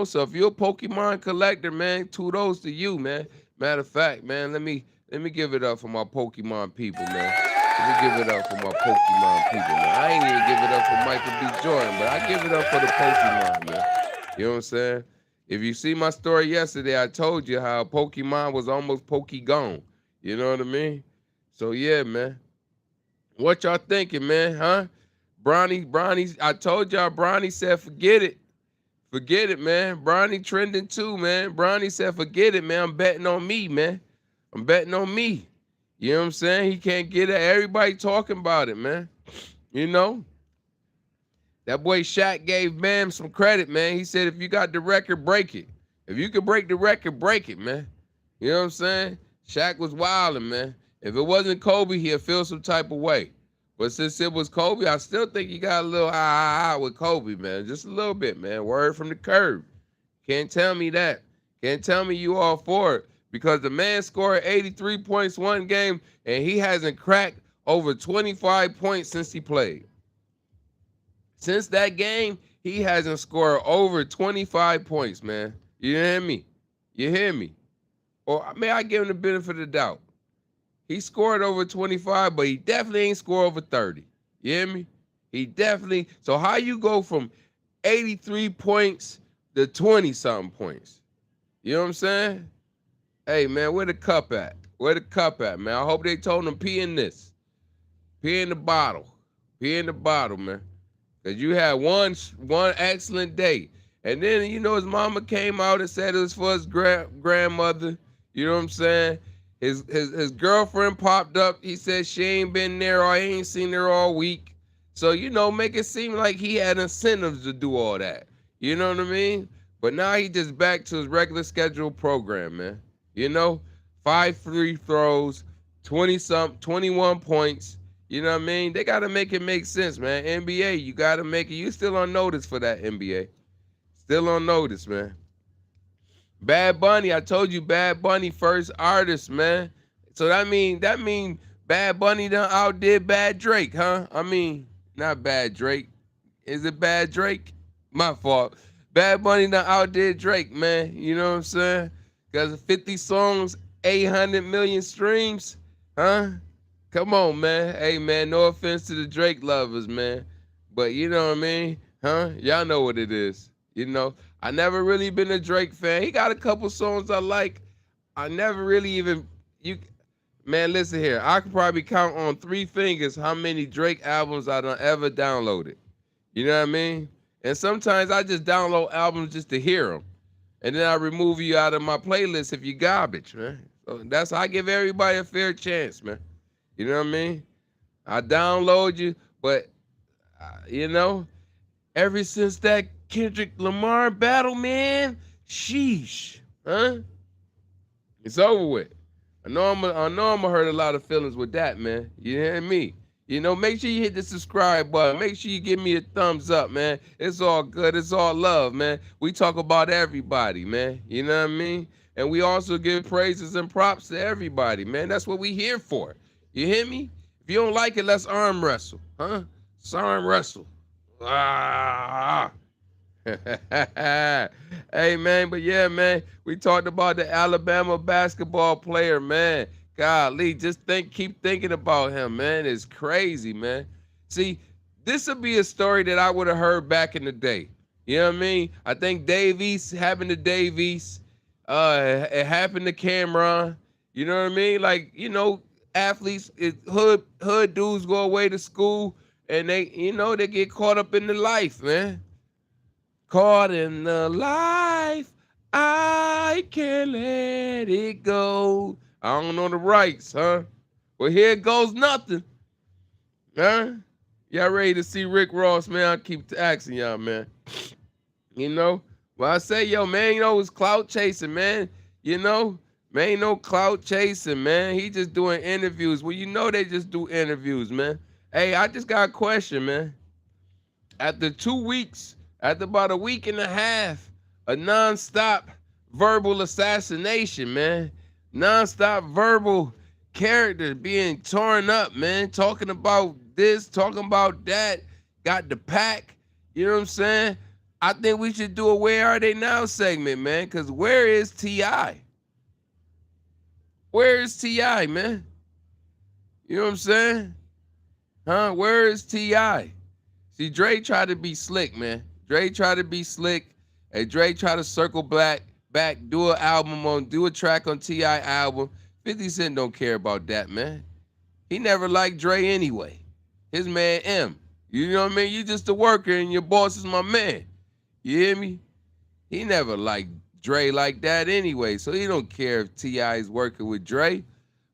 So if you're a Pokemon collector, man, kudos to you, man. Matter of fact, man, let me give it up for my Pokemon people, man. Let me give it up for my Pokemon people, man. I ain't even give it up for Michael B. Jordan, but I give it up for the Pokemon, man. You know what I'm saying? If you see my story yesterday, I told you how Pokemon was almost Pokegone. You know what I mean? So yeah, man. What y'all thinking, man? Huh? Bronny, I told y'all Bronny said forget it. Forget it, man. Bronny trending too, man. Bronny said forget it, man. I'm betting on me, man. I'm betting on me. You know what I'm saying? He can't get it. Everybody talking about it, man. You know? That boy Shaq gave Bam some credit, man. He said, if you got the record, break it. If you can break the record, break it, man. You know what I'm saying? Shaq was wilding, man. If it wasn't Kobe, he'd feel some type of way. But since it was Kobe, I still think he got a little with Kobe, man. Just a little bit, man. Word from the curb. Can't tell me that. Can't tell me you all for it. Because the man scored 83 points one game, and he hasn't cracked over 25 points since he played. Since that game, he hasn't scored over 25 points, man. You hear me? You hear me? Or may I give him the benefit of the doubt? He scored over 25, but he definitely ain't scored over 30. You hear me? He definitely. So how you go from 83 points to 20-something points? You know what I'm saying? Hey, man, where the cup at? Where the cup at, man? I hope they told him pee in this. Pee in the bottle. Pee in the bottle, man. Because you had one excellent day. And then, his mama came out and said it was for his grandmother. You know what I'm saying? His girlfriend popped up. He said she ain't been there or he ain't seen her all week. So, make it seem like he had incentives to do all that. You know what I mean? But now he just back to his regular scheduled program, man. 5 free throws, 21 points. You know what I mean? They got to make it make sense, man. NBA, you got to make it. You still on notice for that, NBA. Still on notice, man. Bad Bunny, I told you Bad Bunny first artist, man. So that mean Bad Bunny done outdid Bad Drake, huh? I mean, not Bad Drake. Is it Bad Drake? My fault. Bad Bunny done outdid Drake, man. You know what I'm saying? Because 50 songs, 800 million streams, huh? Come on, man. Hey, man, no offense to the Drake lovers, man. But you know what I mean? Huh? Y'all know what it is. I never really been a Drake fan. He got a couple songs I like. I never really man, listen here. I could probably count on 3 fingers how many Drake albums I done ever downloaded. You know what I mean? And sometimes I just download albums just to hear them. And then I remove you out of my playlist if you garbage, man. So that's how I give everybody a fair chance, man. You know what I mean? I download you, but, ever since that Kendrick Lamar battle, man, sheesh, huh? It's over with. I know I'm gonna hurt a lot of feelings with that, man. You hear me? Make sure you hit the subscribe button. Make sure you give me a thumbs up, man. It's all good. It's all love, man. We talk about everybody, man. You know what I mean? And we also give praises and props to everybody, man. That's what we here for. You hear me? If you don't like it, let's arm wrestle, huh? Let's arm wrestle. Ah. Hey, man, but yeah, man, we talked about the Alabama basketball player, man. Golly, keep thinking about him, man. It's crazy, man. See, this would be a story that I would have heard back in the day. You know what I mean? I think happened to Davies. It happened to Cameron. You know what I mean? Like, athletes, hood dudes go away to school and they get caught up in the life, man. Caught in the life, I can't let it go. I don't know the rights, huh? Well, here goes nothing. Huh? Y'all ready to see Rick Ross, man? I keep asking y'all, man. Well, I say, yo, man, it's clout chasing, man. Man, ain't no clout chasing, man. He just doing interviews. Well, they just do interviews, man. Hey, I just got a question, man. After 2 weeks, after about a week and a half, a nonstop verbal assassination, man. Nonstop verbal character being torn up, man. Talking about this, talking about that. Got the pack. You know what I'm saying? I think we should do a "Where Are They Now" segment, man. Cause where is T.I.? Where is T.I., man? You know what I'm saying? Huh? Where is T.I.? See, Dre tried to be slick, man. Dre tried to be slick. And Dre tried to circle back, do a track on T.I. album. 50 Cent don't care about that, man. He never liked Dre anyway. His man M. You know what I mean? You just a worker and your boss is my man. You hear me? He never liked Dre like that anyway. So he don't care if T.I. is working with Dre.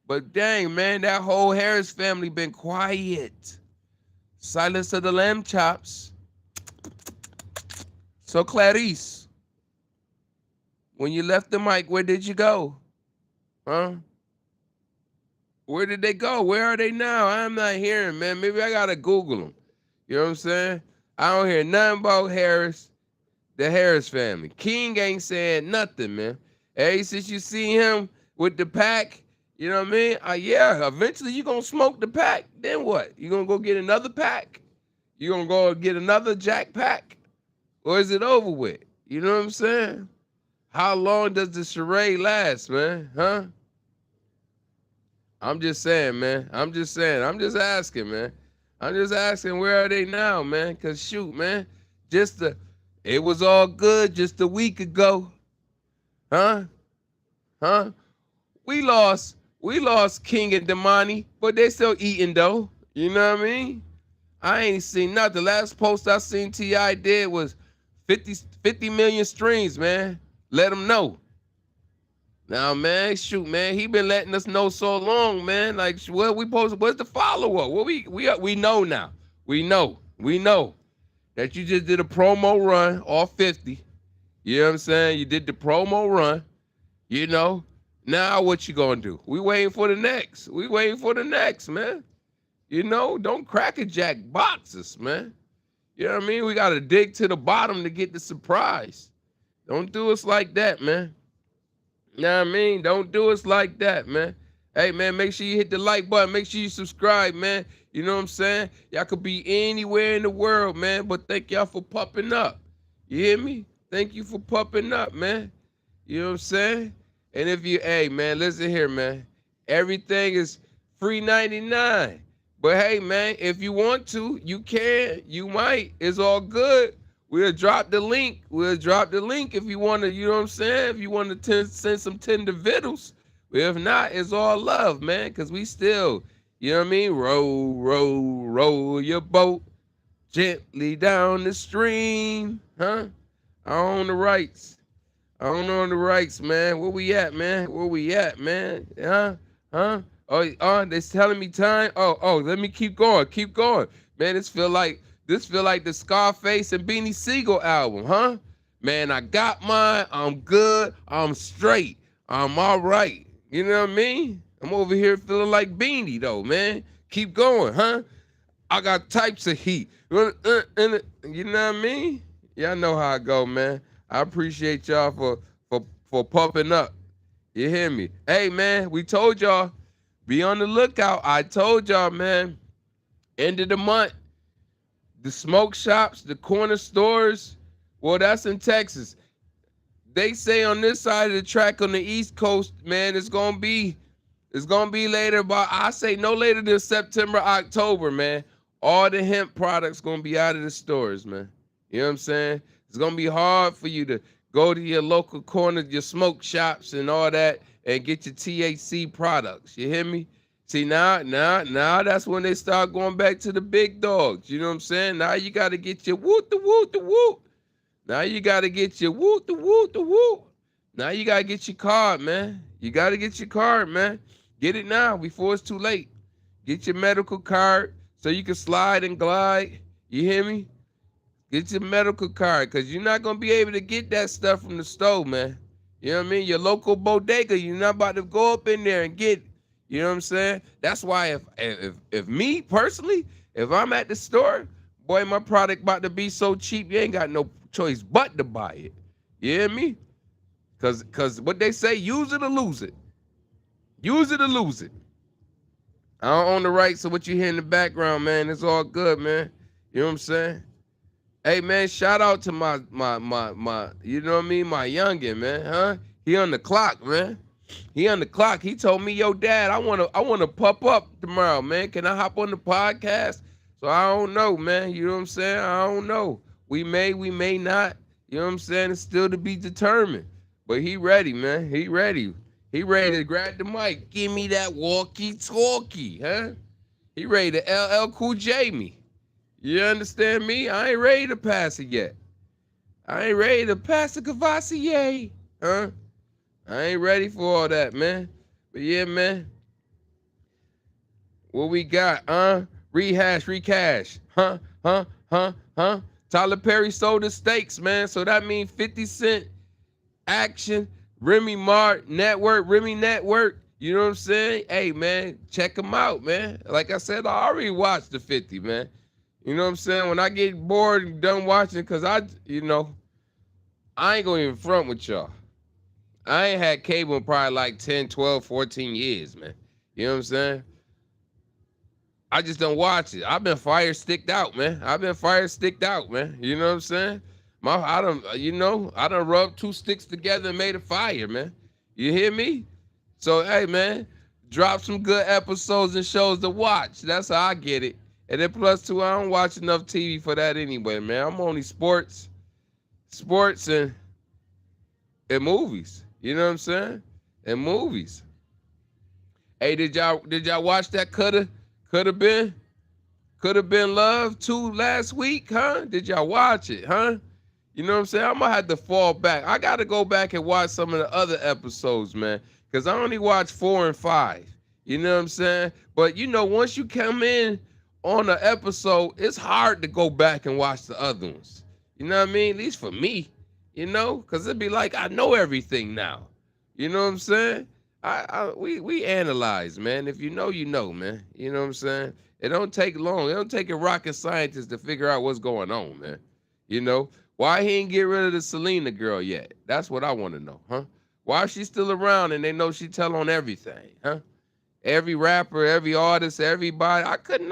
But dang, man, that whole Harris family been quiet. Silence of the lamb chops. So Clarice, when you left the mic, where did you go? Huh? Where did they go? Where are they now? I'm not hearing, man. Maybe I gotta Google them. You know what I'm saying? I don't hear nothing about Harris, the Harris family. King ain't saying nothing, man. Hey, since you see him with the pack, you know what I mean? Yeah, eventually you gonna smoke the pack. Then what? You gonna go get another pack? You gonna go get another Jack pack? Or is it over with? You know what I'm saying? How long does the charade last, man? Huh? I'm just saying, man. I'm just saying. I'm just asking, man. I'm just asking, where are they now, man? Cause shoot, man, it was all good just a week ago, huh? Huh? We lost King and Damani, but they still eating though. You know what I mean? I ain't seen nothing. The last post I seen T.I. did was 50 million streams, man. Let them know. Now, man, shoot, man, he been letting us know so long, man. Like, what we posted? What's the follow-up? What we know now. We know that you just did a promo run, all 50. You know what I'm saying? You did the promo run. You know. Now what you gonna do? We waiting for the next. We waiting for the next, man. You know, don't crack a jack boxes, man. You know what I mean? We gotta dig to the bottom to get the surprise. Don't do us like that, man. You know what I mean? Don't do us like that, man. Hey, man, make sure you hit the like button. Make sure you subscribe, man. You know what I'm saying? Y'all could be anywhere in the world, man, but thank y'all for popping up. You hear me? Thank you for popping up, man. You know what I'm saying? And if you, hey, man, listen here, man. Everything is free 99. But hey, man, if you want to, you can. You might. It's all good. We'll drop the link. We'll drop the link if you want to, you know what I'm saying? If you want to send some tender vittles. But if not, it's all love, man, because we still, you know what I mean? Roll your boat gently down the stream. Huh? I own the rights. I don't own the rights, man. Where we at, man? Where we at, man? Huh? Huh? Oh, they telling me time. Oh, let me keep going. Keep going. Man, this feel like the Scarface and Beanie Siegel album, huh? Man, I got mine. I'm good. I'm straight. I'm all right. You know what I mean? I'm over here feeling like Beanie though, man. Keep going, huh? I got types of heat. You know what I mean? Y'all know how I go, man. I appreciate y'all for pumping up. You hear me? Hey, man, we told y'all, be on the lookout. I told y'all, man, end of the month, the smoke shops, the corner stores, well, that's in Texas. They say on this side of the track on the East Coast, man, it's gonna be later, but I say no later than September, October, man. All the hemp products gonna be out of the stores, man. You know what I'm saying? It's gonna be hard for you to go to your local corner, your smoke shops and all that, and get your THC products. You hear me? See, now that's when they start going back to the big dogs. You know what I'm saying? Now you got to get your woot the woot the woot. Now you got to get your woot the woot the woot. Now you got to get your card, man. You got to get your card, man. Get it now before it's too late. Get your medical card so you can slide and glide. You hear me? Get your medical card because you're not going to be able to get that stuff from the store, man. You know what I mean? Your local bodega, you're not about to go up in there and get it. You know what I'm saying? That's why if me personally, if I'm at the store, boy, my product about to be so cheap, you ain't got no choice but to buy it. You hear me? Cause what they say, use it or lose it. Use it or lose it. I don't own the rights to what you hear in the background, man. It's all good, man. You know what I'm saying? Hey man, shout out to my you know what I mean, my youngin, man, huh? He on the clock, man. He on the clock. He told me, yo, dad, I wanna pop up tomorrow, man. Can I hop on the podcast? So I don't know, man. You know what I'm saying? I don't know. We may not. You know what I'm saying? It's still to be determined. But he ready, man. He ready. He ready to grab the mic. Give me that walkie-talkie, huh? He ready to LL Cool J me. You understand me? I ain't ready to pass it yet. I ain't ready to pass the Cavassier, huh? I ain't ready for all that, man. But yeah, man. What we got, Rehash, recash. Huh? Tyler Perry sold the stakes, man. So that means 50 Cent, Action, Remy Network. You know what I'm saying? Hey, man, check them out, man. Like I said, I already watched the 50, man. You know what I'm saying? When I get bored and done watching, because I ain't going to even front with y'all. I ain't had cable in probably like 10, 12, 14 years, man. You know what I'm saying? I just don't watch it. I've been fire sticked out, man. You know what I'm saying? I done rubbed two sticks together and made a fire, man. You hear me? So, hey, man, drop some good episodes and shows to watch. That's how I get it. And then plus two, I don't watch enough TV for that anyway, man. I'm only sports and movies. You know what I'm saying? And movies. Hey, did y'all watch that coulda been Love 2 last week, huh? Did y'all watch it, huh? You know what I'm saying? I'm gonna have to fall back. I gotta go back and watch some of the other episodes, man, because I only watched 4 and 5. You know what I'm saying? But you know, once you come in on an episode, it's hard to go back and watch the other ones. You know what I mean? At least for me, you know, because it'd be like I know everything now. You know what I'm saying? We analyze, man. If you know, you know, man. You know what I'm saying? It don't take long. It don't take a rocket scientist to figure out what's going on, man. You know? Why he ain't get rid of the Selena girl yet? That's what I want to know, huh? Why is she still around and they know she tell on everything, huh? Every rapper, every artist, everybody. I could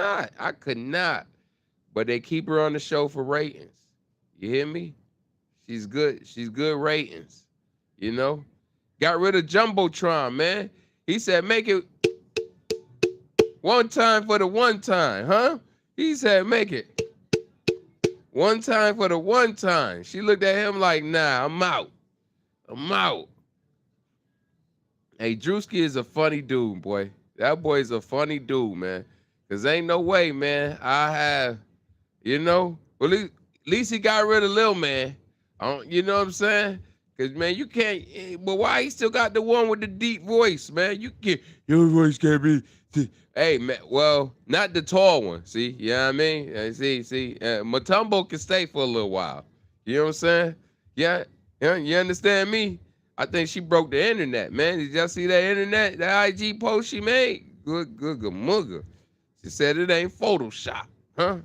not. But they keep her on the show for ratings. You hear me? She's good. She's good ratings. You know? Got rid of Jumbotron, man. He said, make it one time for the one time, huh? He said, make it one time for the one time. She looked at him like, nah, I'm out. Hey, Drewski is a funny dude, boy. That boy's a funny dude, man. Because ain't no way, man, I have, well, at least he got rid of Lil Man. You know what I'm saying? Because, man, you can't, but why he still got the one with the deep voice, man? Your voice can't be, hey, man, well, not the tall one, see? You know what I mean? See, Matumbo can stay for a little while. You know what I'm saying? Yeah, you understand me? I think she broke the internet, man. Did y'all see that internet, the IG post she made? Good mugger. She said it ain't Photoshop, huh?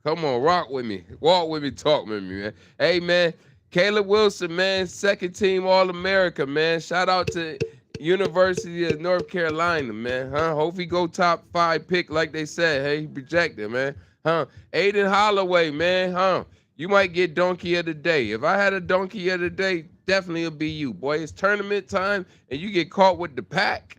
Come on, rock with me. Walk with me, talk with me, man. Hey, man, Caleb Wilson, man, second team All-America, man. Shout out to University of North Carolina, man. Huh? Hope he go top 5 pick like they said. Hey, he projected, man. Huh? Aiden Holloway, man. Huh? You might get donkey of the day. If I had a donkey of the day, definitely it'll be you, boy. It's tournament time, and you get caught with the pack.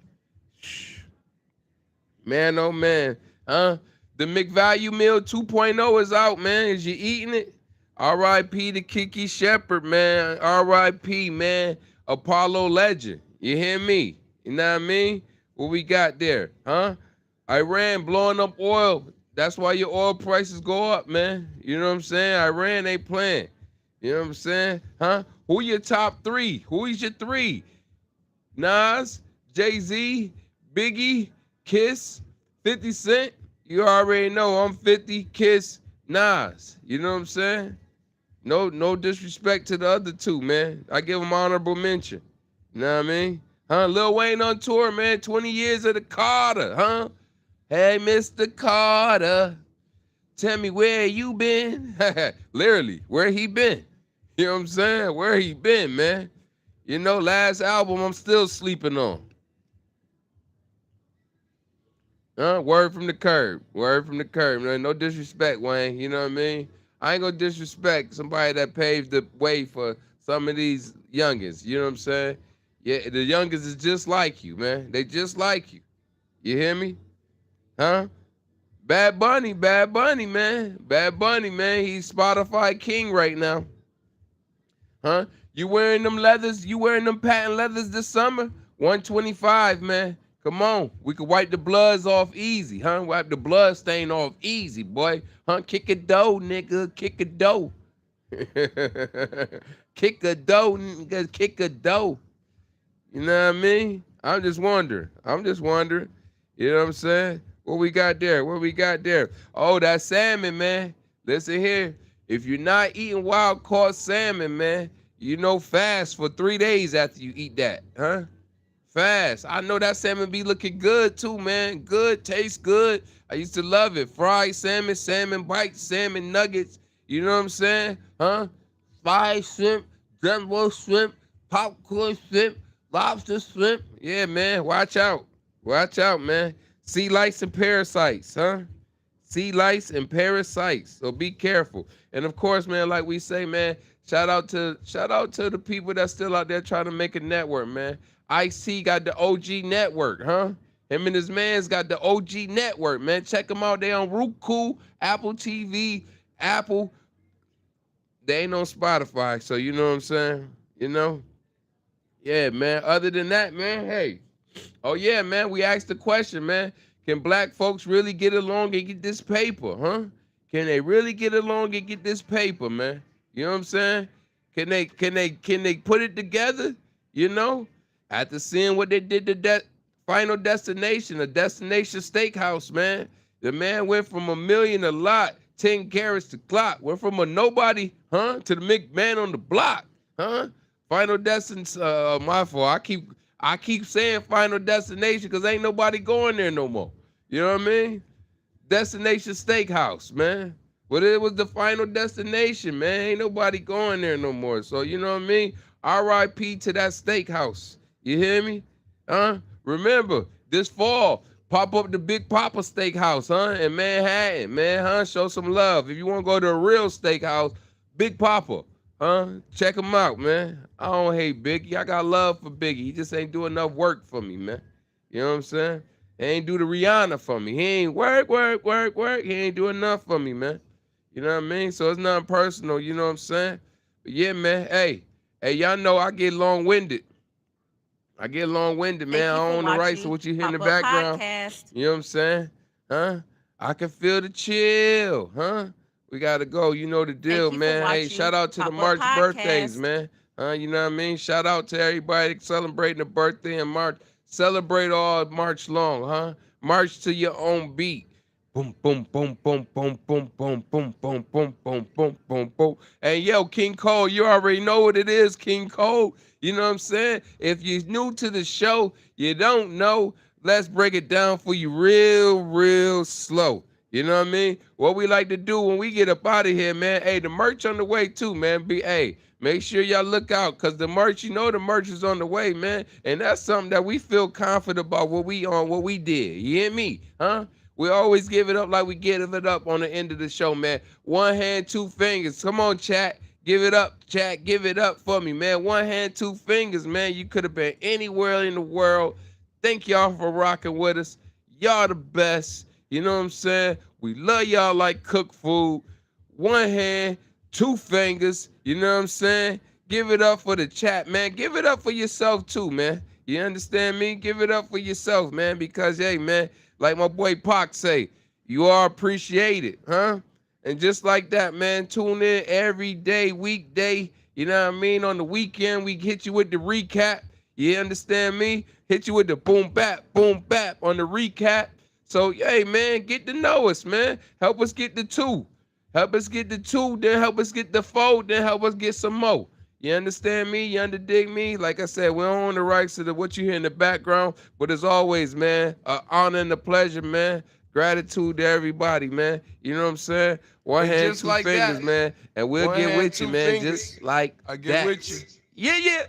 Man, oh, man. Huh? The McValue Meal 2.0 is out, man. Is you eating it? R.I.P. to Kiki Shepard, man. R.I.P., man. Apollo legend. You hear me? You know what I mean? What we got there, huh? Iran blowing up oil. That's why your oil prices go up, man. You know what I'm saying? Iran ain't playing. You know what I'm saying? Huh? Who your top 3? Who is your 3? Nas, Jay-Z, Biggie, Kiss, 50 Cent. You already know I'm 50, Kiss, Nas. You know what I'm saying? No disrespect to the other 2, man. I give them honorable mention. You know what I mean? Huh? Lil Wayne on tour, man. 20 years of the Carter, huh? Hey, Mr. Carter, tell me where you been? Literally, where he been? You know what I'm saying? Where he been, man? You know, last album I'm still sleeping on. Word from the curb. Word from the curb. No disrespect, Wayne. You know what I mean? I ain't gonna disrespect somebody that paved the way for some of these youngins. You know what I'm saying? Yeah, the youngins is just like you, man. They just like you. You hear me? Huh? Bad Bunny, man. Bad Bunny, man. He's Spotify king right now. Huh? You wearing them leathers? You wearing them patent leathers this summer? 125, man. Come on. We could wipe the bloods off easy, huh? Wipe the blood stain off easy, boy. Huh? Kick a dough, nigga. Kick a dough. Kick a dough, nigga. Kick a dough. You know what I mean? I'm just wondering. You know what I'm saying? What we got there? What we got there? Oh, that salmon, man. Listen here. If you're not eating wild caught salmon, man, you know fast for 3 days after you eat that, huh? Fast. I know that salmon be looking good too, man. Good, tastes good. I used to love it. Fried salmon, salmon bites, salmon nuggets. You know what I'm saying? Huh? Fried shrimp, jumbo shrimp, popcorn shrimp, lobster shrimp. Yeah, man. Watch out. Watch out, man. Sea lice and parasites, huh? Sea lice and parasites. So be careful. And of course, man, like we say, man, shout out to the people that's still out there trying to make a network, man. IC got the OG network, huh? Him and his man's got the OG network, man. Check them out. They on Roku, Apple TV, Apple. They ain't on Spotify, so you know what I'm saying? You know? Yeah, man. Other than that, man, hey. Oh, yeah, man. We asked the question, man. Can black folks really get along and get this paper, huh? Can they really get along and get this paper, man? You know what I'm saying? Can they put it together? You know? After seeing what they did to that Final Destination, a destination steakhouse, man. The man went from $1 million a lot, 10 carats to clock. Went from a nobody, huh, to the McMahon on the block, huh? Final Destination, my fault. I keep saying Final Destination because ain't nobody going there no more. You know what I mean? Destination Steakhouse, man. But it was the Final Destination, man. Ain't nobody going there no more. So you know what I mean? R.I.P. to that steakhouse. You hear me? Huh? Remember, this fall, pop up the Big Papa Steakhouse, huh? In Manhattan, man, huh? Show some love. If you want to go to a real steakhouse, Big Papa, huh? Check him out, man. I don't hate Biggie. I got love for Biggie. He just ain't do enough work for me, man. You know what I'm saying? He ain't do the Rihanna for me. He ain't work. He ain't do enough for me, man. You know what I mean? So it's nothing personal, you know what I'm saying? But yeah, man, hey, y'all know I get long-winded. Man. I own the rights to what you hear in the background. Podcast. You know what I'm saying? Huh? I can feel the chill, huh? We gotta go. You know the deal, man. Hey, shout out to the March birthdays, man. You know what I mean? Shout out to everybody celebrating a birthday in March. Celebrate all March long, huh? March to your own beat. Boom, boom, boom, boom, boom, boom, boom, boom, boom, boom, boom, boom, boom, boom. And yo, King Cole, you already know what it is, King Cole. You know what I'm saying? If you're new to the show, you don't know, let's break it down for you real slow. You know what I mean? What we like to do when we get up out of here, man. Hey, the merch on the way too, man. Make sure y'all look out, because the merch, you know the merch is on the way, man. And that's something that we feel confident about what we did. You hear me? Huh? We always give it up like we give it up on the end of the show, man. One hand, two fingers. Come on, chat. Give it up, chat. Give it up for me, man. One hand, two fingers, man. You could have been anywhere in the world. Thank y'all for rocking with us. Y'all the best. You know what I'm saying? We love y'all like cooked food. One hand, two fingers. You know what I'm saying? Give it up for the chat, man. Give it up for yourself too, man. You understand me? Give it up for yourself, man, because, hey, man, like my boy Pac say, you are appreciated, huh? And just like that, man, tune in every day, weekday. You know what I mean? On the weekend, we hit you with the recap. You understand me? Hit you with the boom bap on the recap. So, hey, man, get to know us, man. Help us get the two. Help us get the two, then help us get the four, then help us get some more. You understand me? You underdig me? Like I said, we don't own the rights to what you hear in the background. But as always, man, honor and a pleasure, man. Gratitude to everybody, man. You know what I'm saying? One hand, two fingers, man. And we'll get with you, man. Just like that. I get with you. Yeah.